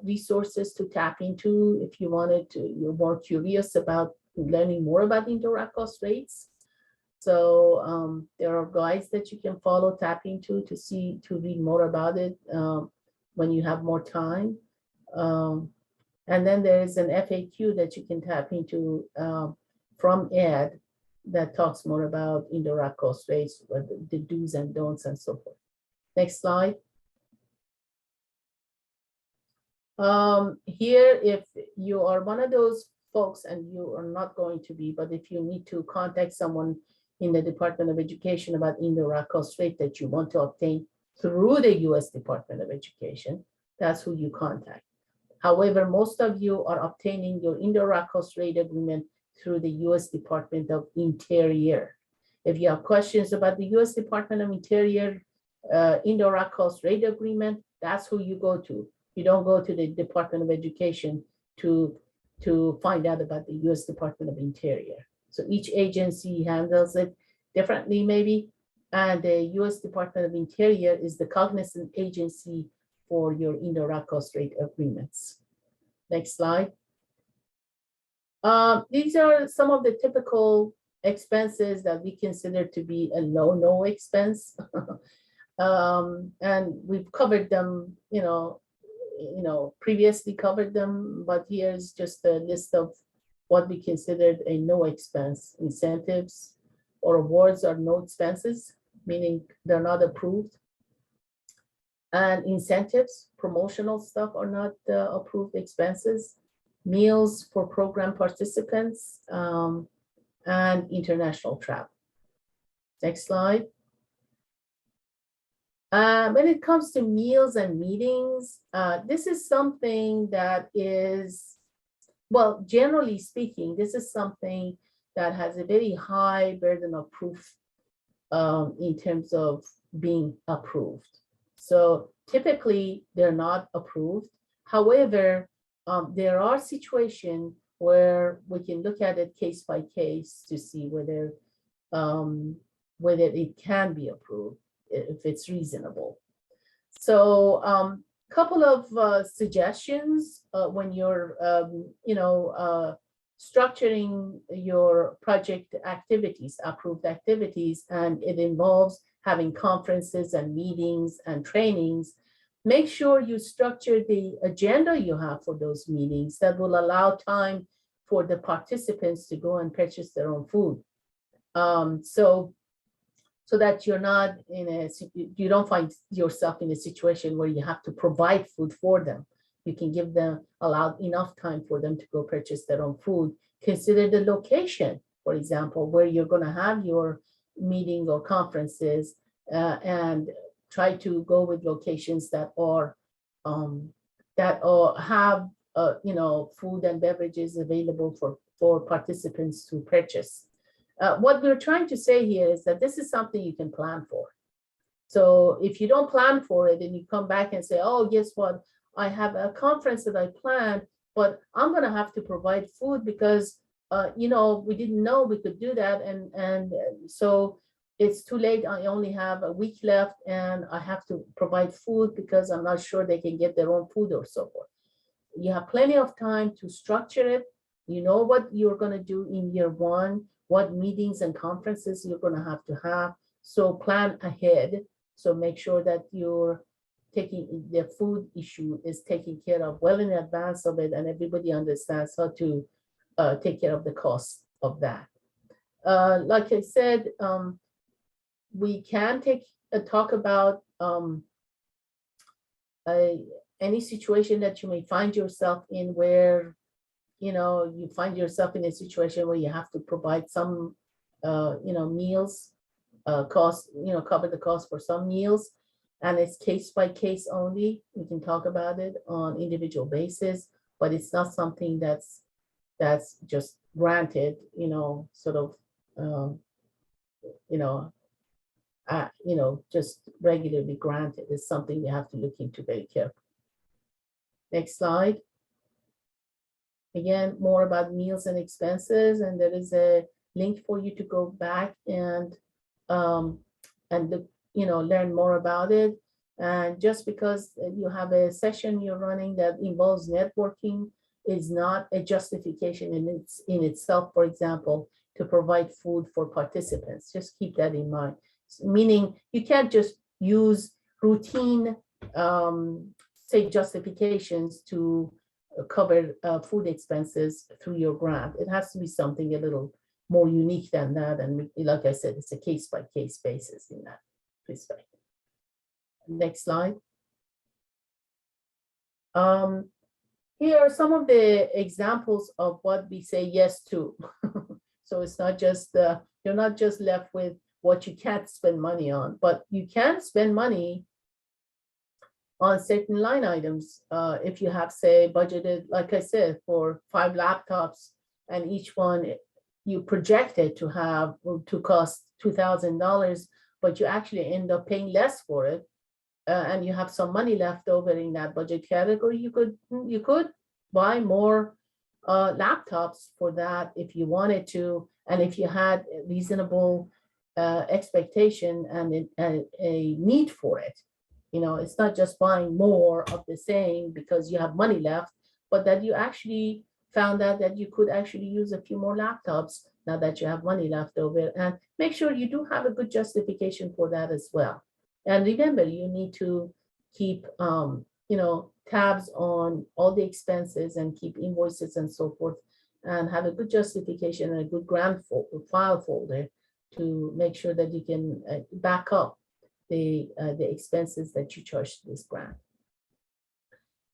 C: resources to tap into if you wanted to, you're more curious about learning more about indirect cost rates. So there are guides that you can follow, tap into to read more about it when you have more time. And then there is an FAQ that you can tap into from Ed that talks more about indirect cost rates, the do's and don'ts and so forth. Next slide. Here, if you are one of those folks, and you are not going to be, but if you need to contact someone in the Department of Education about indirect cost rate that you want to obtain through the US Department of Education, that's who you contact. However, most of you are obtaining your indirect cost rate agreement through the US Department of Interior. If you have questions about the US Department of Interior indirect cost rate agreement, that's who you go to. You don't go to the Department of Education to find out about the US Department of Interior. So each agency handles it differently maybe, and the US Department of Interior is the cognizant agency for your indirect cost rate agreements. Next slide. These are some of the typical expenses that we consider to be a no expense. And we've covered them, previously covered them, but here's just a list of what we considered a no expense. Incentives or awards are no expenses, meaning they're not approved. And incentives, promotional stuff are not approved expenses. Meals for program participants and international travel. Next slide. When it comes to meals and meetings, this is something that is, well, generally speaking, this is something that has a very high burden of proof in terms of being approved. So typically, they're not approved. However, there are situations where we can look at it case by case to see whether it can be approved if it's reasonable. So couple of suggestions when you're structuring your project activities, approved activities, and it involves having conferences and meetings and trainings. Make sure you structure the agenda you have for those meetings that will allow time for the participants to go and purchase their own food. So that you're not you don't find yourself in a situation where you have to provide food for them. You can give them, allow enough time for them to go purchase their own food. Consider the location, for example, where you're going to have your meeting or conferences, and try to go with locations that have food and beverages available for participants to purchase. What we're trying to say here is that this is something you can plan for. So if you don't plan for it and you come back and say, oh, guess what? I have a conference that I planned, but I'm going to have to provide food because, we didn't know we could do that. And so it's too late. I only have a week left and I have to provide food because I'm not sure they can get their own food or so forth. You have plenty of time to structure it. You know what you're going to do in year one, what meetings and conferences you're going to have. So plan ahead. So make sure that you're taking the food issue is taken care of well in advance of it, and everybody understands how to take care of the cost of that. Like I said, we can talk about any situation that you may find yourself in where you find yourself in a situation where you have to provide some, meals, cost, cover the cost for some meals, and it's case by case only. We can talk about it on individual basis, but it's not something that's just granted, just regularly granted. It's something you have to look into very carefully. Next slide. Again, more about meals and expenses, and there is a link for you to go back and learn more about it. And just because you have a session you're running that involves networking is not a justification in itself, for example, to provide food for participants. Just keep that in mind. Meaning you can't just use routine, say, justifications to cover food expenses through your grant. It has to be something a little more unique than that. And like I said, it's a case-by-case basis in that respect. Next slide. Here are some of the examples of what we say yes to. So it's not just, you're not just left with what you can't spend money on, but you can spend money on certain line items. If you have, say, budgeted, like I said, for 5 laptops, and each one you projected to have to cost $2,000, but you actually end up paying less for it, and you have some money left over in that budget category, you could buy more laptops for that if you wanted to, and if you had a reasonable expectation and a need for it. You know, it's not just buying more of the same because you have money left, but that you actually found out that you could actually use a few more laptops now that you have money left over, and make sure you do have a good justification for that as well. And remember, you need to keep, tabs on all the expenses and keep invoices and so forth, and have a good justification and a good grant file folder to make sure that you can back up the expenses that you charge to this grant.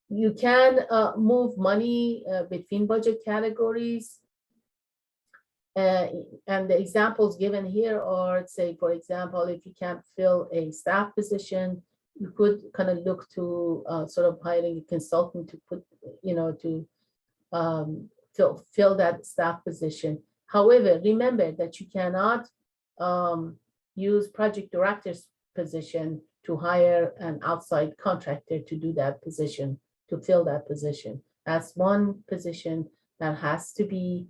C: You can move money between budget categories. And the examples given here are, say, for example, if you can't fill a staff position, you could kind of look to sort of hiring a consultant to put, to fill that staff position. However, remember that you cannot use project director's position to hire an outside contractor to do that position, to fill that position. That's one position that has to be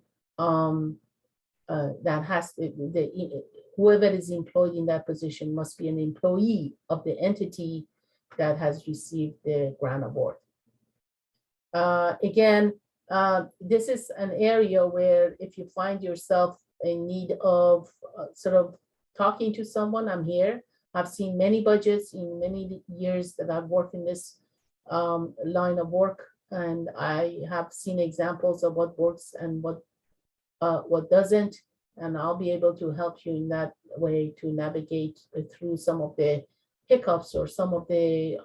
C: whoever is employed in that position must be an employee of the entity that has received the grant award. Again, this is an area where if you find yourself in need of sort of talking to someone, I'm here. I've seen many budgets in many years that I've worked in this line of work, and I have seen examples of what works and what doesn't, and I'll be able to help you in that way to navigate through some of the hiccups or some of the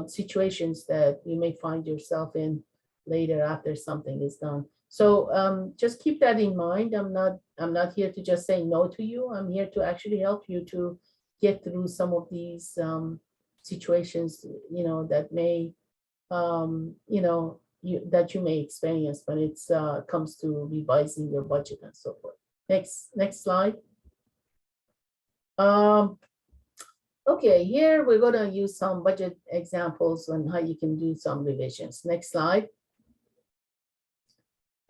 C: situations that you may find yourself in later after something is done. So just keep that in mind. I'm not here to just say no to you. I'm here to actually help you to get through some of these situations, that may, that you may experience when it comes to revising your budget and so forth. Next slide. Okay, here we're going to use some budget examples on how you can do some revisions. Next slide.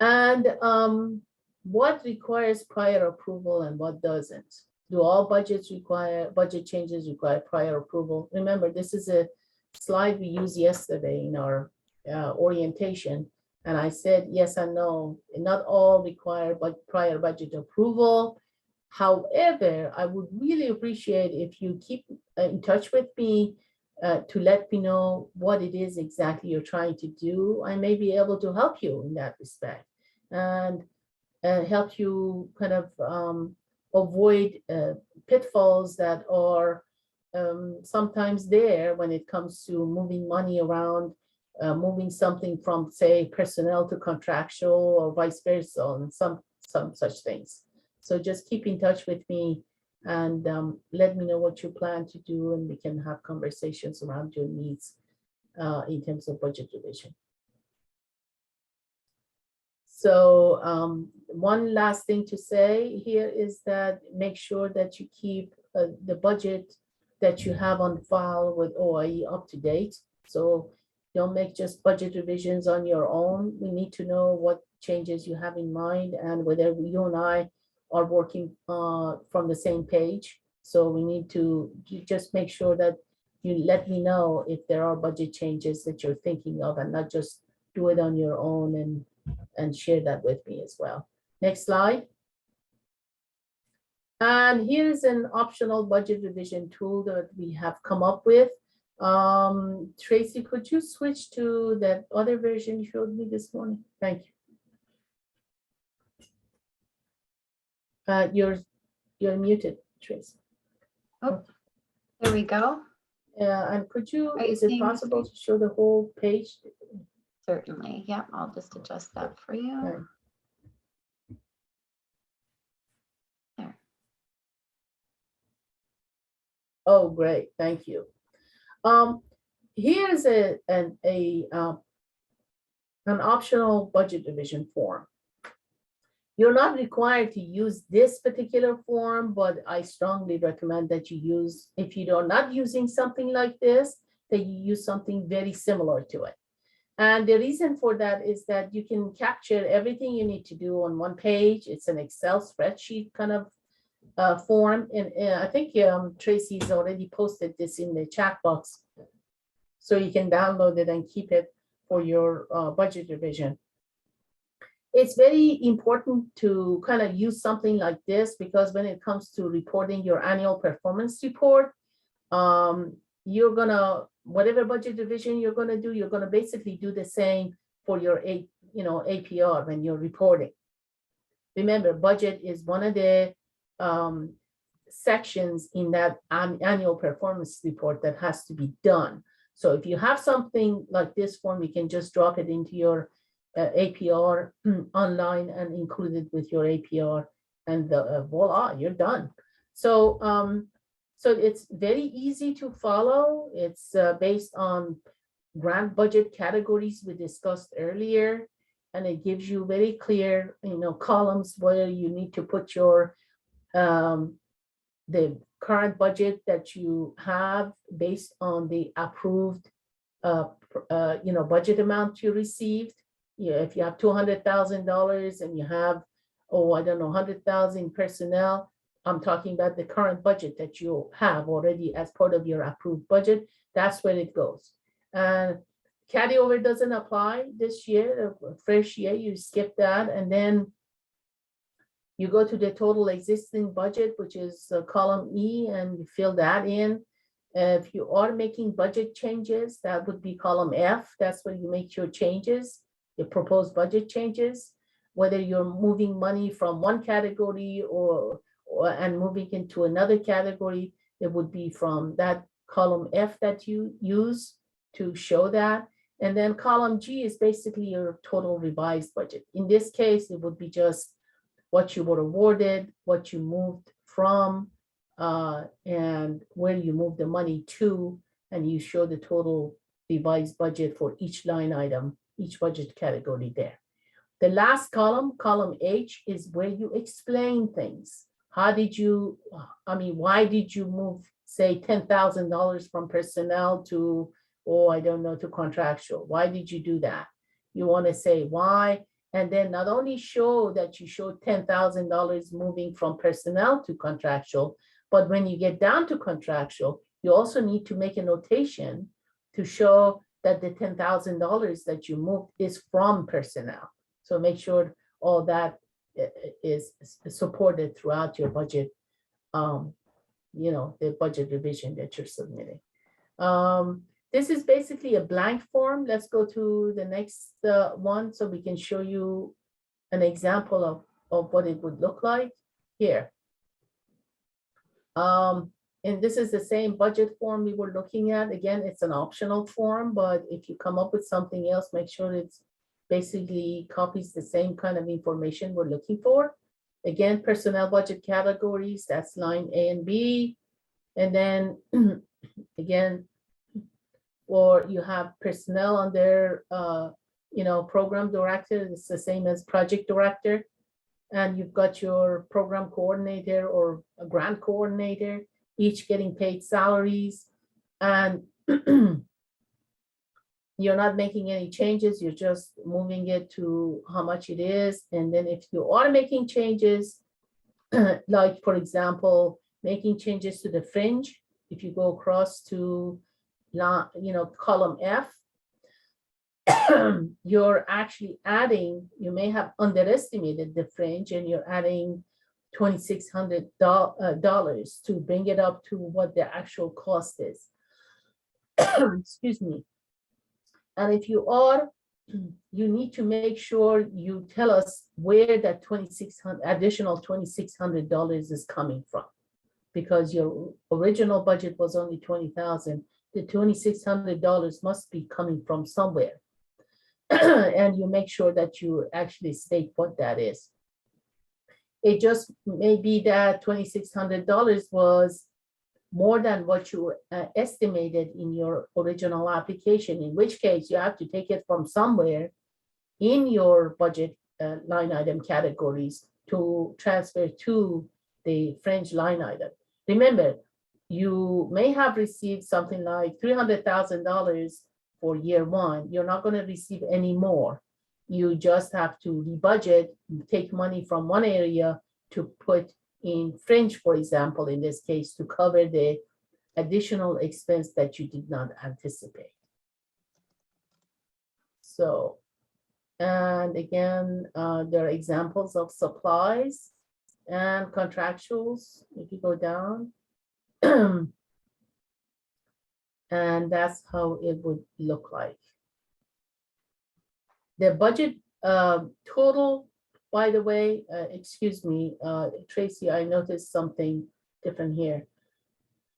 C: And what requires prior approval and what doesn't? Do all budget changes require prior approval? Remember, this is a slide we used yesterday in our orientation, and I said yes and no. Not all require prior budget approval. However, I would really appreciate if you keep in touch with me to let me know what it is exactly you're trying to do. I may be able to help you in that respect and help you kind of avoid pitfalls that are sometimes there when it comes to moving money around, moving something from, say, personnel to contractual or vice versa, and some such things. So just keep in touch with me and let me know what you plan to do, and we can have conversations around your needs in terms of budget revision. So one last thing to say here is that make sure that you keep the budget that you have on file with OIE up to date. So don't make just budget revisions on your own. We need to know what changes you have in mind and whether you and I are working from the same page. So we need to just make sure that you let me know if there are budget changes that you're thinking of, and not just do it on your own, and share that with me as well. Next slide. And here's an optional budget revision tool that we have come up with. Tracy, could you switch to that other version you showed me this morning? Thank you. You're muted, Tracy.
A: Oh, there we go.
C: And could you,
A: Right,
C: is it
A: seeing the
C: possible to show the whole page?
A: Certainly. Yep, I'll just adjust that for you.
C: Okay.
A: There.
C: Oh, great, thank you. Here's an optional budget revision form. You're not required to use this particular form, but I strongly recommend that you use, if you're not using something like this, that you use something very similar to it. And the reason for that is that you can capture everything you need to do on one page. It's an Excel spreadsheet kind of form. And I think Tracy's already posted this in the chat box, so you can download it and keep it for your budget revision. It's very important to kind of use something like this, because when it comes to reporting your annual performance report, you're gonna, whatever budget revision you're gonna do, you're gonna basically do the same for your APR when you're reporting. Remember, budget is one of the sections in that annual performance report that has to be done. So if you have something like this form, you can just drop it into your APR online and include it with your APR, and voila, you're done. So so it's very easy to follow. It's based on grant budget categories we discussed earlier, and it gives you very clear, columns where you need to put your the current budget that you have based on the approved budget amount you received. If you have $200,000 and you have, I don't know, 100,000 personnel, I'm talking about the current budget that you have already as part of your approved budget. That's where it goes. And carryover doesn't apply this year. Fresh year, you skip that, and then you go to the total existing budget, which is column E, and you fill that in. If you are making budget changes, that would be column F. That's where you make your changes, your proposed budget changes, whether you're moving money from one category and moving into another category. It would be from that column F that you use to show that. And then column G is basically your total revised budget. In this case, it would be just what you were awarded, what you moved from, and where you moved the money to, and you show the total revised budget for each line item, each budget category there. The last column, column H, is where you explain things. How did you, why did you move, say, $10,000 from personnel to, to contractual? Why did you do that? You want to say why, and then not only show that you showed $10,000 moving from personnel to contractual, but when you get down to contractual, you also need to make a notation to show that the $10,000 that you moved is from personnel. So make sure all that is supported throughout your budget, the budget revision that you're submitting. This is basically a blank form. Let's go to the next one so we can show you an example of what it would look like here. And this is the same budget form we were looking at. Again, it's an optional form, but if you come up with something else, make sure it's basically copies the same kind of information we're looking for. Again, personnel budget categories, that's line A and B. And then again, or you have personnel under, program director, it's the same as project director. And you've got your program coordinator or a grant coordinator, each getting paid salaries. And you're not making any changes, you're just moving it to how much it is. And then if you are making changes, like for example, making changes to the fringe, if you go across to column F, you're actually adding, you may have underestimated the fringe and you're adding $2,600 to bring it up to what the actual cost is. Excuse me. And if you are, you need to make sure you tell us where that additional $2,600 is coming from, because your original budget was only $20,000. The $2,600 must be coming from somewhere. And you make sure that you actually state what that is. It just may be that $2,600 was more than what you estimated in your original application, in which case you have to take it from somewhere in your budget line item categories to transfer to the fringe line item. Remember, you may have received something like $300,000 for year one. You're not going to receive any more. You just have to rebudget, take money from one area to put in fringe, for example, in this case, to cover the additional expense that you did not anticipate. So, and again, there are examples of supplies and contractuals, if you go down. And that's how it would look like. The budget total, by the way, excuse me, Tracy, I noticed something different here.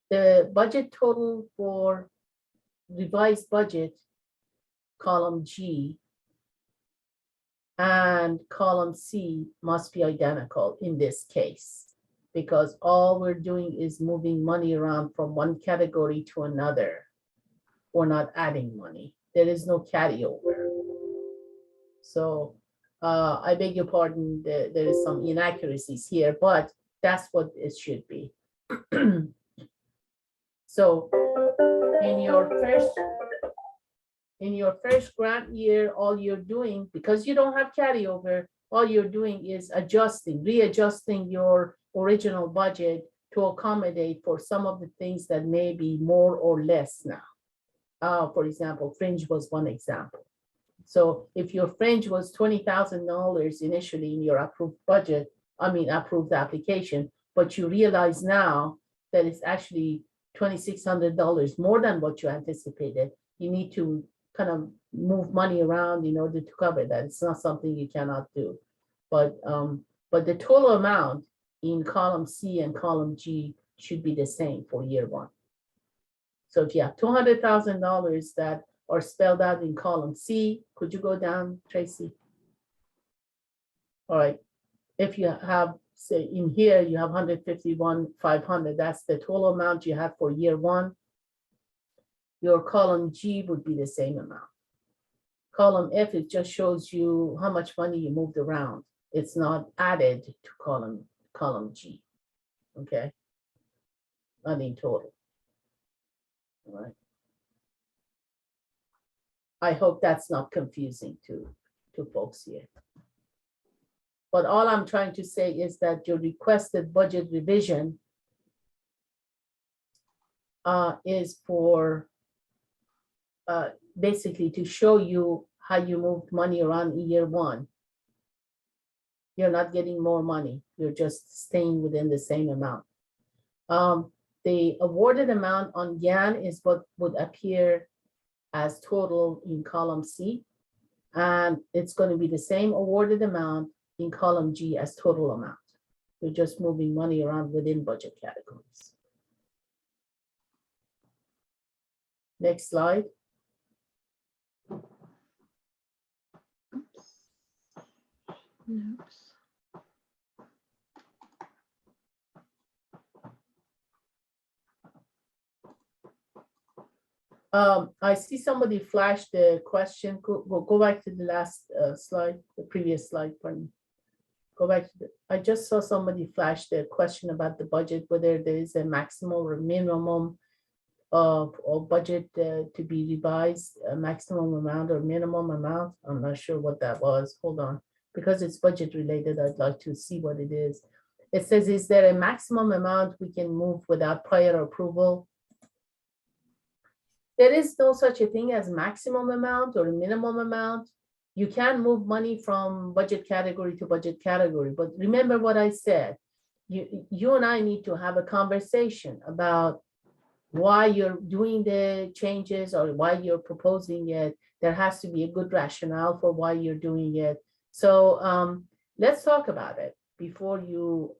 C: The budget total for revised budget, column G, and column C must be identical in this case, because all we're doing is moving money around from one category to another. We're not adding money. There is no carryover. So I beg your pardon, there is some inaccuracies here, but that's what it should be. So in your first grant year, all you're doing, because you don't have carryover, all you're doing is readjusting your original budget to accommodate for some of the things that may be more or less now. For example, fringe was one example. So if your fringe was $20,000 initially in your approved budget, approved application, but you realize now that it's actually $2,600 more than what you anticipated, you need to kind of move money around in order to cover that. It's not something you cannot do. But the total amount in column C and column G should be the same for year one. So if you have $200,000 that are spelled out in column C, could you go down, Tracy? All right. If you have, say, in here, you have $151,500, that's the total amount you have for year one. Your column G would be the same amount. Column F, it just shows you how much money you moved around. It's not added to column G, okay? Not in total. All right. I hope that's not confusing to folks here. But all I'm trying to say is that your requested budget revision is for basically to show you how you moved money around in year one. You're not getting more money. You're just staying within the same amount. The awarded amount on GAN is what would appear as total in column C. And it's going to be the same awarded amount in column G as total amount. We're just moving money around within budget categories. Next slide.
A: Oops.
C: I see somebody flash the question. Go back to the last slide, the previous slide. Pardon. Go back to I just saw somebody flash the question about the budget, whether there is a maximum or minimum of budget to be revised, a maximum amount or minimum amount. I'm not sure what that was. Hold on. Because it's budget related, I'd like to see what it is. It says, is there a maximum amount we can move without prior approval? there is no such a thing as maximum amount or a minimum amount. You can move money from budget category to budget category, but remember what I said. You and I need to have a conversation about why you're doing the changes or why you're proposing it. There has to be a good rationale for why you're doing it. So let's talk about it before you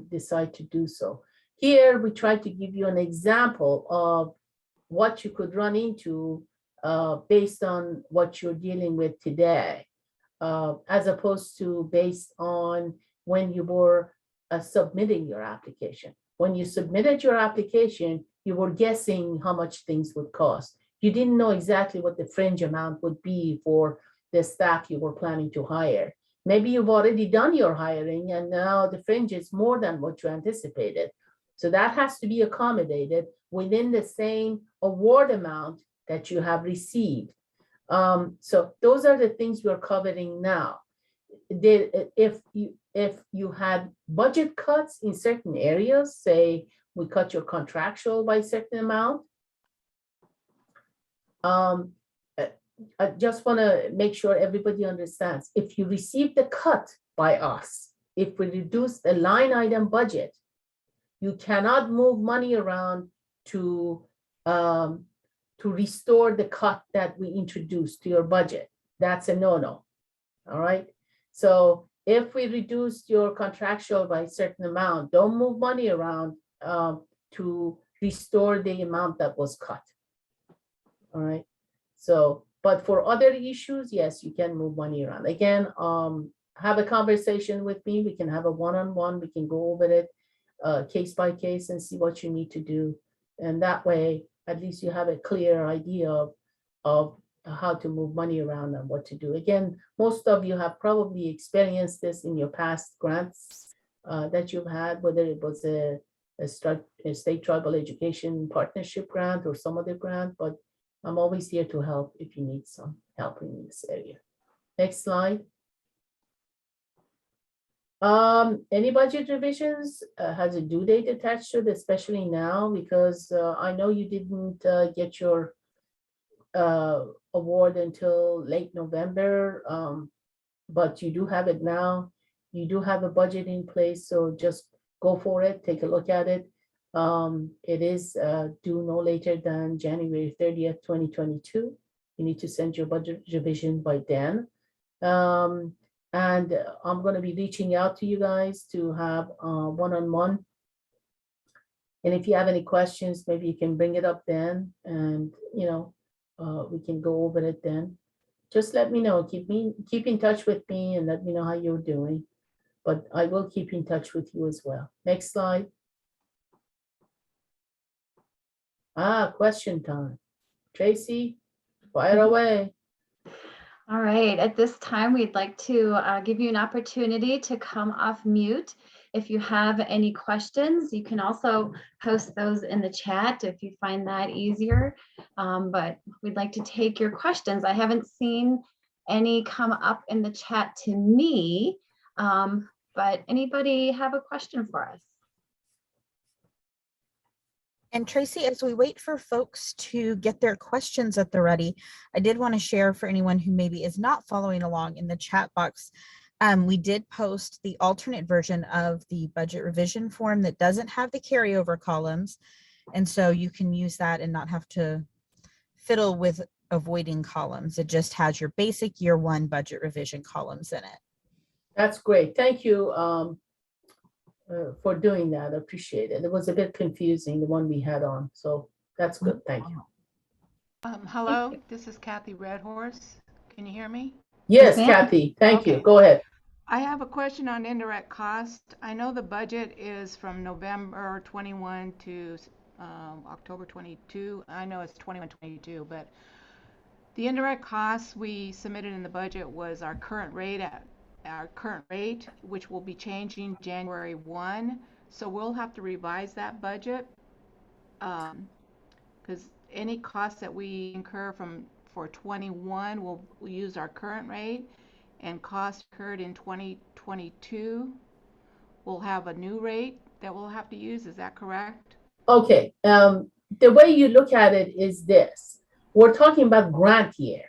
C: decide to do so. Here, we try to give you an example of what you could run into based on what you're dealing with today, as opposed to based on when you were submitting your application. When you submitted your application, you were guessing how much things would cost. You didn't know exactly what the fringe amount would be for the staff you were planning to hire. Maybe you've already done your hiring and now the fringe is more than what you anticipated. So that has to be accommodated within the same award amount that you have received. So those are the things we're covering now. If you had budget cuts in certain areas, say we cut your contractual by a certain amount, I just want to make sure everybody understands. If you receive the cut by us, if we reduce the line item budget, you cannot move money around to restore the cut that we introduced to your budget. That's a no-no. All right. So if we reduced your contractual by a certain amount, don't move money around to restore the amount that was cut. All right. So, but for other issues, yes, you can move money around. Again, have a conversation with me. We can have a one-on-one. We can go over it case by case and see what you need to do. And that way, at least you have a clear idea of how to move money around and what to do. Again, most of you have probably experienced this in your past grants that you've had, whether it was a state tribal education partnership grant or some other grant, but I'm always here to help if you need some help in this area. Next slide. Any budget revisions has a due date attached to it, especially now, because I know you didn't get your award until late November, but you do have it now. You do have a budget in place, so just go for it, take a look at it. It is due no later than January 30th, 2022. You need to send your budget revision by then. And I'm going to be reaching out to you guys to have one-on-one. And if you have any questions, maybe you can bring it up then, and you know, we can go over it then. Just let me know. Keep in touch with me and let me know how you're doing. But I will keep in touch with you as well. Next slide. Question time. Tracy, fire away.
A: All right, at this time, we'd like to give you an opportunity to come off mute. If you have any questions, you can also post those in the chat if you find that easier. But we'd like to take your questions. I haven't seen any come up in the chat to me, but anybody have a question for us?
D: And Tracy, as we wait for folks to get their questions at the ready, I did want to share for anyone who maybe is not following along in the chat box. We did post the alternate version of the budget revision form that doesn't have the carryover columns. And so you can use that and not have to fiddle with avoiding columns. It just has your basic year one budget revision columns in it.
C: That's great. Thank you for doing that. I appreciate it. It was a bit confusing, the one we had on. So that's good. Thank you.
E: Hello, this is Kathy Redhorse. Can you hear me?
C: Yes,
A: Yes,
C: Kathy. Thank you.
E: Okay.
C: Go ahead.
E: I have a question on indirect cost. I know the budget is from November 21 to October 22. I know it's 21-22, but the indirect costs we submitted in the budget was our current rate, which will be changing January 1. So we'll have to revise that budget because any costs that we incur for 21 we'll use our current rate, and costs incurred in 2022 we'll have a new rate that we'll have to use. Is that correct?
C: Okay. The way you look at it is this. we're talking about grant year,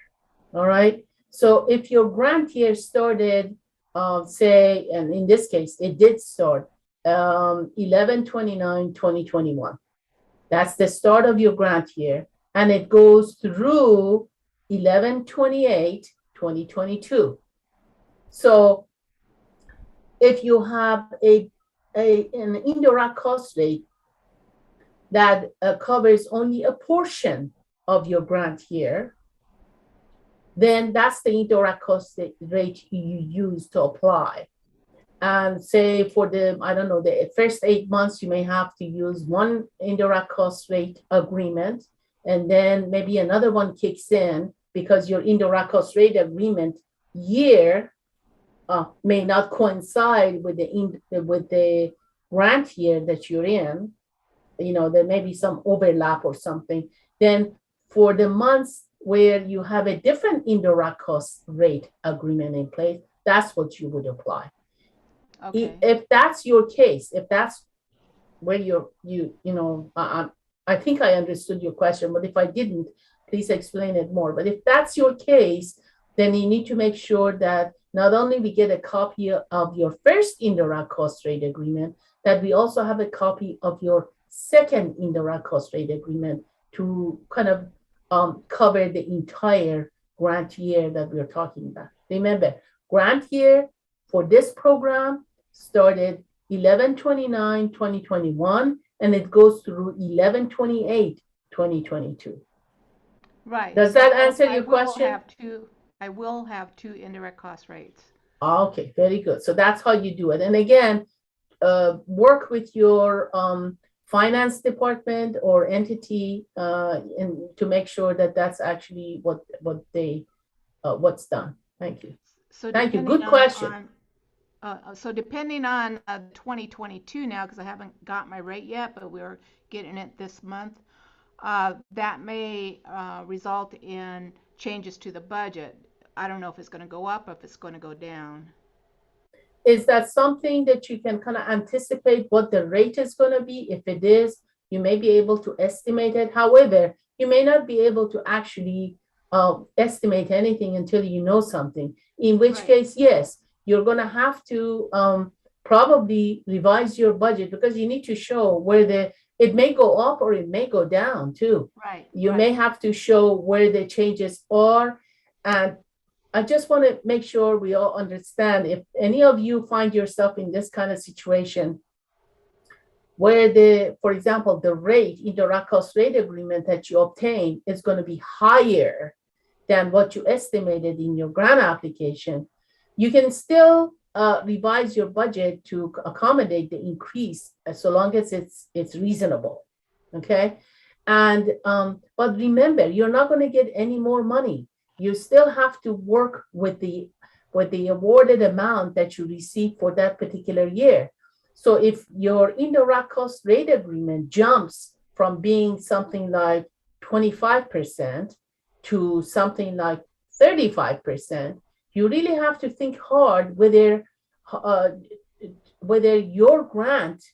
C: all right? So if your grant year started, say, and in this case, it did start 11/29/2021. That's the start of your grant year, and it goes through 11/28/2022. So if you have an indirect cost rate that covers only a portion of your grant year, then that's the indirect cost rate you use to apply. And say for the, I don't know, the first 8 months, you may have to use one indirect cost rate agreement, and then maybe another one kicks in because your indirect cost rate agreement year may not coincide with the grant year that you're in. You know, there may be some overlap or something. Then for the months where you have a different indirect cost rate agreement in place, that's what you would apply.
E: Okay.
C: If that's your case, if that's where I think I understood your question, but if I didn't, please explain it more. But if that's your case, then you need to make sure that not only we get a copy of your first indirect cost rate agreement, that we also have a copy of your second indirect cost rate agreement to kind of cover the entire grant year that we're talking about. Remember, grant year for this program started 11/29/2021, and it goes through 11/28/2022.
E: Right.
C: Does that answer your question?
E: I will have two indirect cost rates.
C: Okay, very good. So that's how you do it. And again, work with your finance department or entity to make sure that that's actually what's done. Thank you.
E: So
C: Thank you. Good question.
E: So depending on 2022 now, because I haven't got my rate yet, but we're getting it this month, that may result in changes to the budget. I don't know if it's going to go up or if it's going to go down.
C: Is that something that you can kind of anticipate what the rate is going to be? If it is, you may be able to estimate it. However, you may not be able to actually estimate anything until you know something, in which case, yes, you're going to have to probably revise your budget because you need to show where it may go up or it may go down too.
E: Right.
C: You may have to show where the changes are. And I just want to make sure we all understand, if any of you find yourself in this kind of situation where for example, the rate, indirect cost rate agreement that you obtain is going to be higher than what you estimated in your grant application, you can still revise your budget to accommodate the increase so long as it's reasonable. Okay. And but remember, you're not going to get any more money. You still have to work with the awarded amount that you receive for that particular year. So if your indirect cost rate agreement jumps from being something like 25% to something like 35%, you really have to think hard whether your grant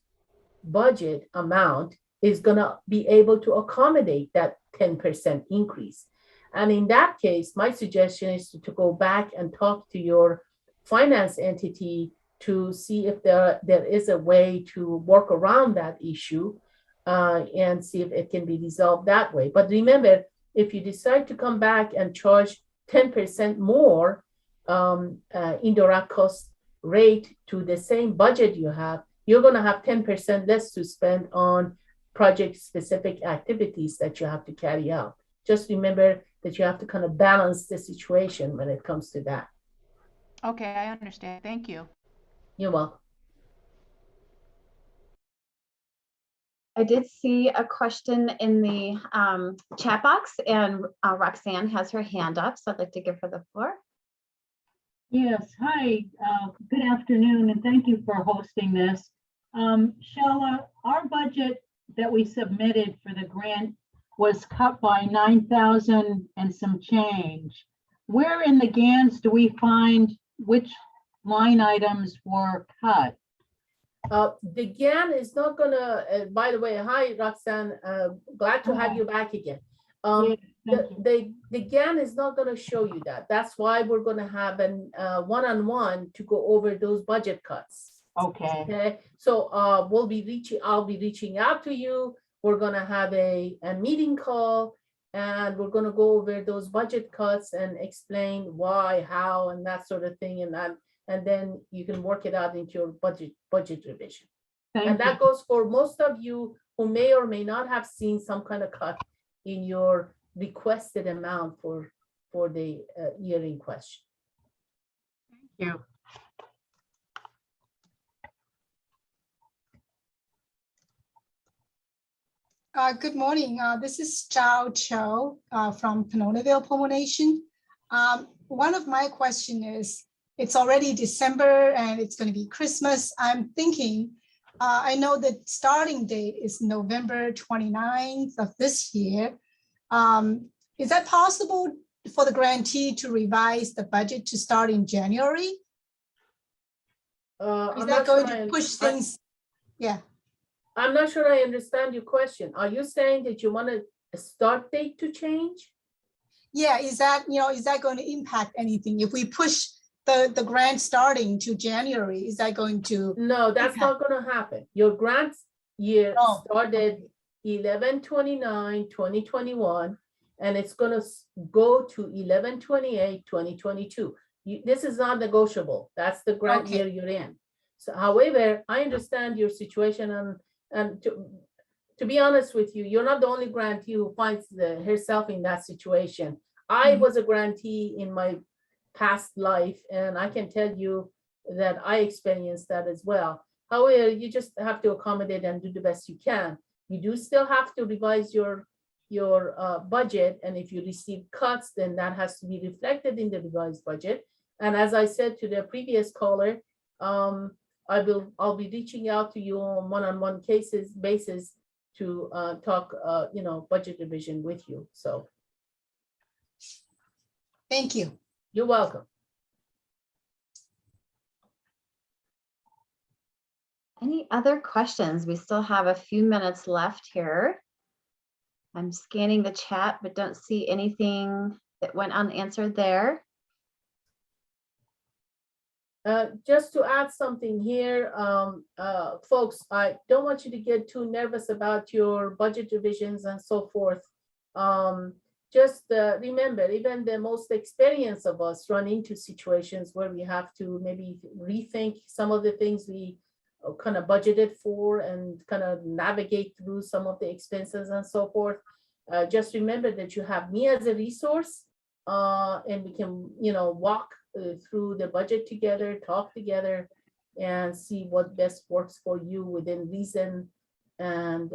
C: budget amount is going to be able to accommodate that 10% increase. And in that case, my suggestion is to go back and talk to your finance entity to see if there is a way to work around that issue and see if it can be resolved that way. But remember, if you decide to come back and charge 10% more indirect cost rate to the same budget you have, you're going to have 10% less to spend on project-specific activities that you have to carry out. Just remember that you have to kind of balance the situation when it comes to that.
E: Okay, I understand. Thank you.
C: You're welcome.
A: I did see a question in the chat box, and Roxanne has her hand up, so I'd like to give her the floor.
F: Yes, hi, good afternoon, and thank you for hosting this. Shella, our budget that we submitted for the grant was cut by 9,000 and some change. Where in the GANs do we find which line items were cut?
C: The GAN is not gonna, by the way, hi, Roxanne, glad to have you back again.
F: Yeah, thank you.
C: The GAN is not going to show you that. That's why we're going to have an one-on-one to go over those budget cuts.
F: Okay,
C: Okay, so I'll be reaching out to you. We're going to have a meeting call, and we're going to go over those budget cuts and explain why, how, and that sort of thing, and then you can work it out into your budget revision. And
F: thank you.
C: that goes for most of you who may or may not have seen some kind of cut in your requested amount for the year in question.
F: Thank you.
G: Good morning. This is Zhao Cho from Penonaville Pomona. One of my question is, it's already December and it's going to be Christmas. I'm thinking, I know the starting date is November 29th of this year. Is that possible for the grantee to revise the budget to start in January? Is that going to push things? Yeah.
C: I'm not sure I understand your question. Are you saying that you want a start date to change?
G: Yeah, is that going to impact anything? If we push the grant starting to January, is that going to?
C: No, that's not going to happen. Your grant year started 11/29/2021, and it's going to go to 11/28/2022. This is not negotiable. That's the grant year you're in. So, however, I understand your situation, and to be honest with you, you're not the only grantee who finds herself in that situation. I was a grantee in my past life, and I can tell you that I experienced that as well. However, you just have to accommodate and do the best you can. You do still have to revise your budget, and if you receive cuts, then that has to be reflected in the revised budget. And as I said to the previous caller, I'll be reaching out to you on one-on-one basis to talk, budget revision with you. So,
G: thank you.
C: You're welcome.
A: Any other questions? We still have a few minutes left here. I'm scanning the chat, but don't see anything that went unanswered there.
C: Just to add something here, folks, I don't want you to get too nervous about your budget revisions and so forth. Just remember, even the most experienced of us run into situations where we have to maybe rethink some of the things we kind of budgeted for and kind of navigate through some of the expenses and so forth. Just remember that you have me as a resource, and we can, walk through the budget together, talk together, and see what best works for you within reason. And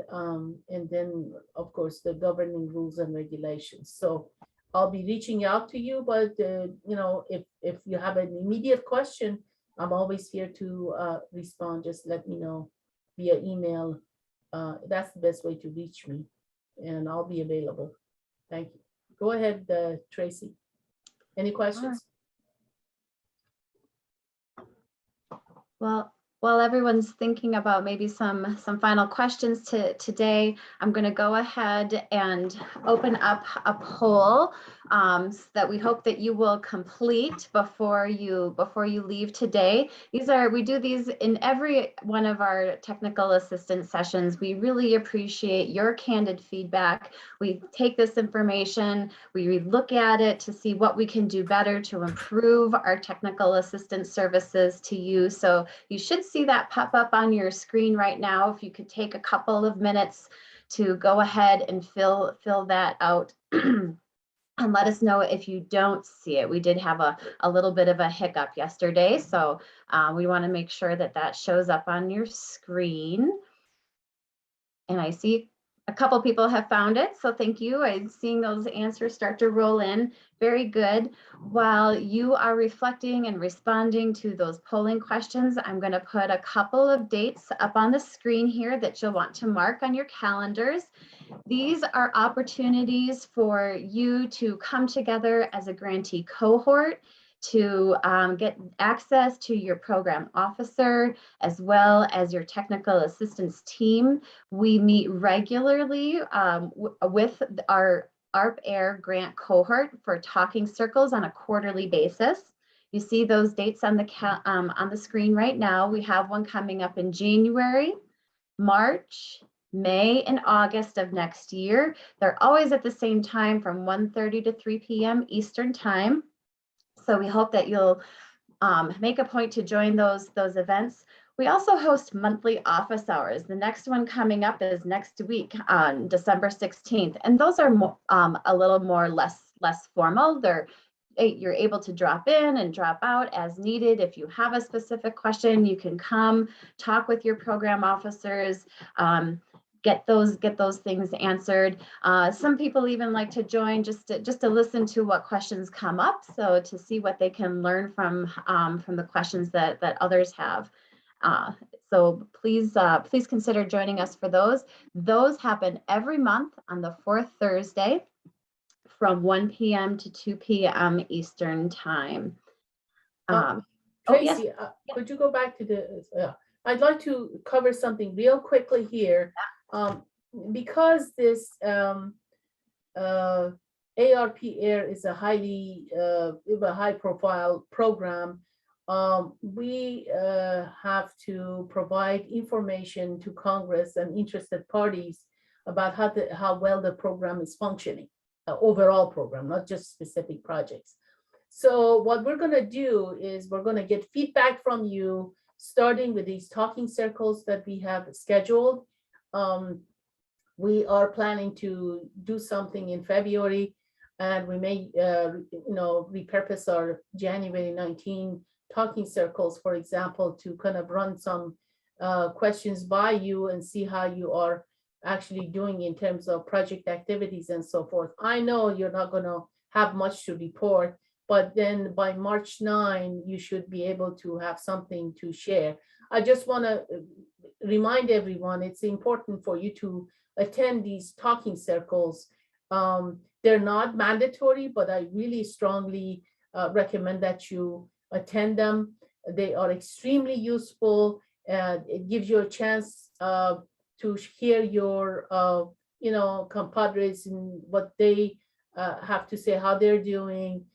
C: then, of course, the governing rules and regulations. So I'll be reaching out to you, but if you have an immediate question, I'm always here to respond. Just let me know via email. That's the best way to reach me, and I'll be available. Thank you. Go ahead, Tracy. Any questions?
A: Well, while everyone's thinking about maybe some final questions today, I'm going to go ahead and open up a poll that we hope that you will complete before you leave today. We do these in every one of our technical assistance sessions. We really appreciate your candid feedback. We take this information, we look at it to see what we can do better to improve our technical assistance services to you. So you should see that pop up on your screen right now. If you could take a couple of minutes to go ahead and fill that out and let us know if you don't see it. We did have a little bit of a hiccup yesterday, so we want to make sure that shows up on your screen. And I see a couple people have found it, so thank you. I'm seeing those answers start to roll in. Very good. While you are reflecting and responding to those polling questions, I'm going to put a couple of dates up on the screen here that you'll want to mark on your calendars. These are opportunities for you to come together as a grantee cohort to get access to your program officer as well as your technical assistance team. We meet regularly with our ARP-AIRE grant cohort for talking circles on a quarterly basis. You see those dates on the screen right now. We have one coming up in January, March, May, and August of next year. They're always at the same time from 1:30 to 3 p.m. Eastern time. So we hope that you'll make a point to join those events. We also host monthly office hours. The next one coming up is next week on December 16th. And those are a little more less formal. You're able to drop in and drop out as needed. If you have a specific question, you can come talk with your program officers, get those things answered. Some people even like to join just to listen to what questions come up, so to see what they can learn from the questions that others have. So please consider joining us for those. Those happen every month on the fourth Thursday from 1 p.m. to 2 p.m. Eastern time.
C: Tracy, could you go back to the, I'd like to cover something real quickly here. Because this ARP-AIRE is a high profile program, we have to provide information to Congress and interested parties about how well the program is functioning, overall program, not just specific projects. So what we're going to do is we're going to get feedback from you, starting with these talking circles that we have scheduled. We are planning to do something in February, and we may repurpose our January 19 talking circles, for example, to kind of run some questions by you and see how you are actually doing in terms of project activities and so forth. I know you're not going to have much to report, but then by March 9, you should be able to have something to share. I just want to remind everyone, it's important for you to attend these talking circles. They're not mandatory, but I really strongly recommend that you attend them. They are extremely useful, and it gives you a chance to hear your compadres and what they have to say, how they're doing,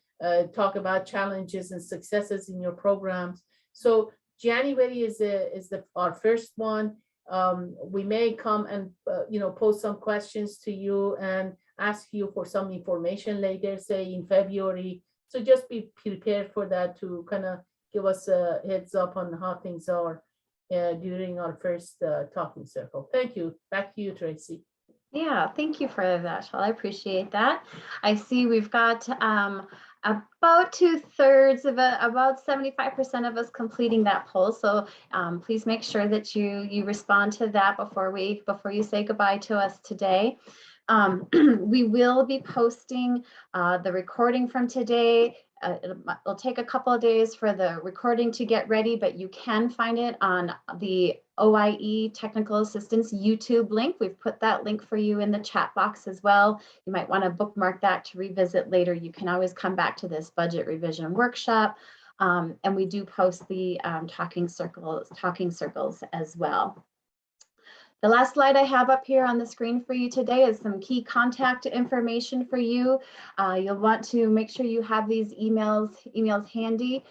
C: talk about challenges and successes in your programs. So January is our first one. We may come and pose some questions to you and ask you for some information later, say in February. So just be prepared for that, to kind of give us a heads up on how things are during our first talking circle. Thank you. Back to you, Tracy.
A: Yeah, thank you for that, Shal. I appreciate that. I see we've got about 2/3 of it, about 75% of us completing that poll. So please make sure that you respond to that before you say goodbye to us today. We will be posting the recording from today. It'll take a couple of days for the recording to get ready, but you can find it on the OIE Technical Assistance YouTube link. We've put that link for you in the chat box as well. You might want to bookmark that to revisit later. You can always come back to this budget revision workshop. And we do post the talking circles as well. The last slide I have up here on the screen for you today is some key contact information for you. You'll want to make sure you have these emails handy.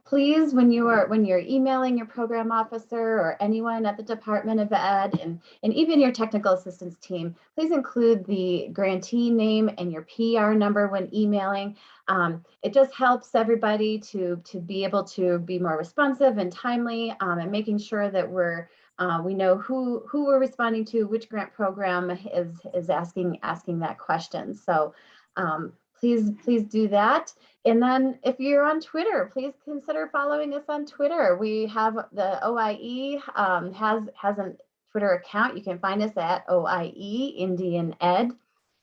A: Please, when you're emailing your program officer or anyone at the Department of Ed and even your technical assistance team, please include the grantee name and your PR number when emailing. It just helps everybody to be able to be more responsive and timely, and making sure that we know who we're responding to, which grant program is asking that question. So please do that. And then if you're on Twitter, please consider following us on Twitter. We have the OIE has a Twitter account. You can find us at OIE Indian Ed.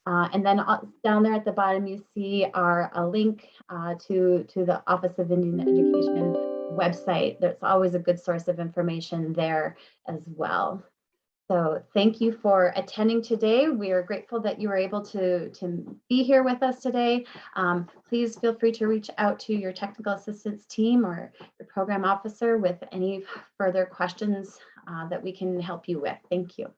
A: And then down there at the bottom, you see a link to the Office of Indian Education website. There's always a good source of information there as well. So thank you for attending today. We are grateful that you were able to be here with us today. Please feel free to reach out to your technical assistance team or your program officer with any further questions that we can help you with. Thank you.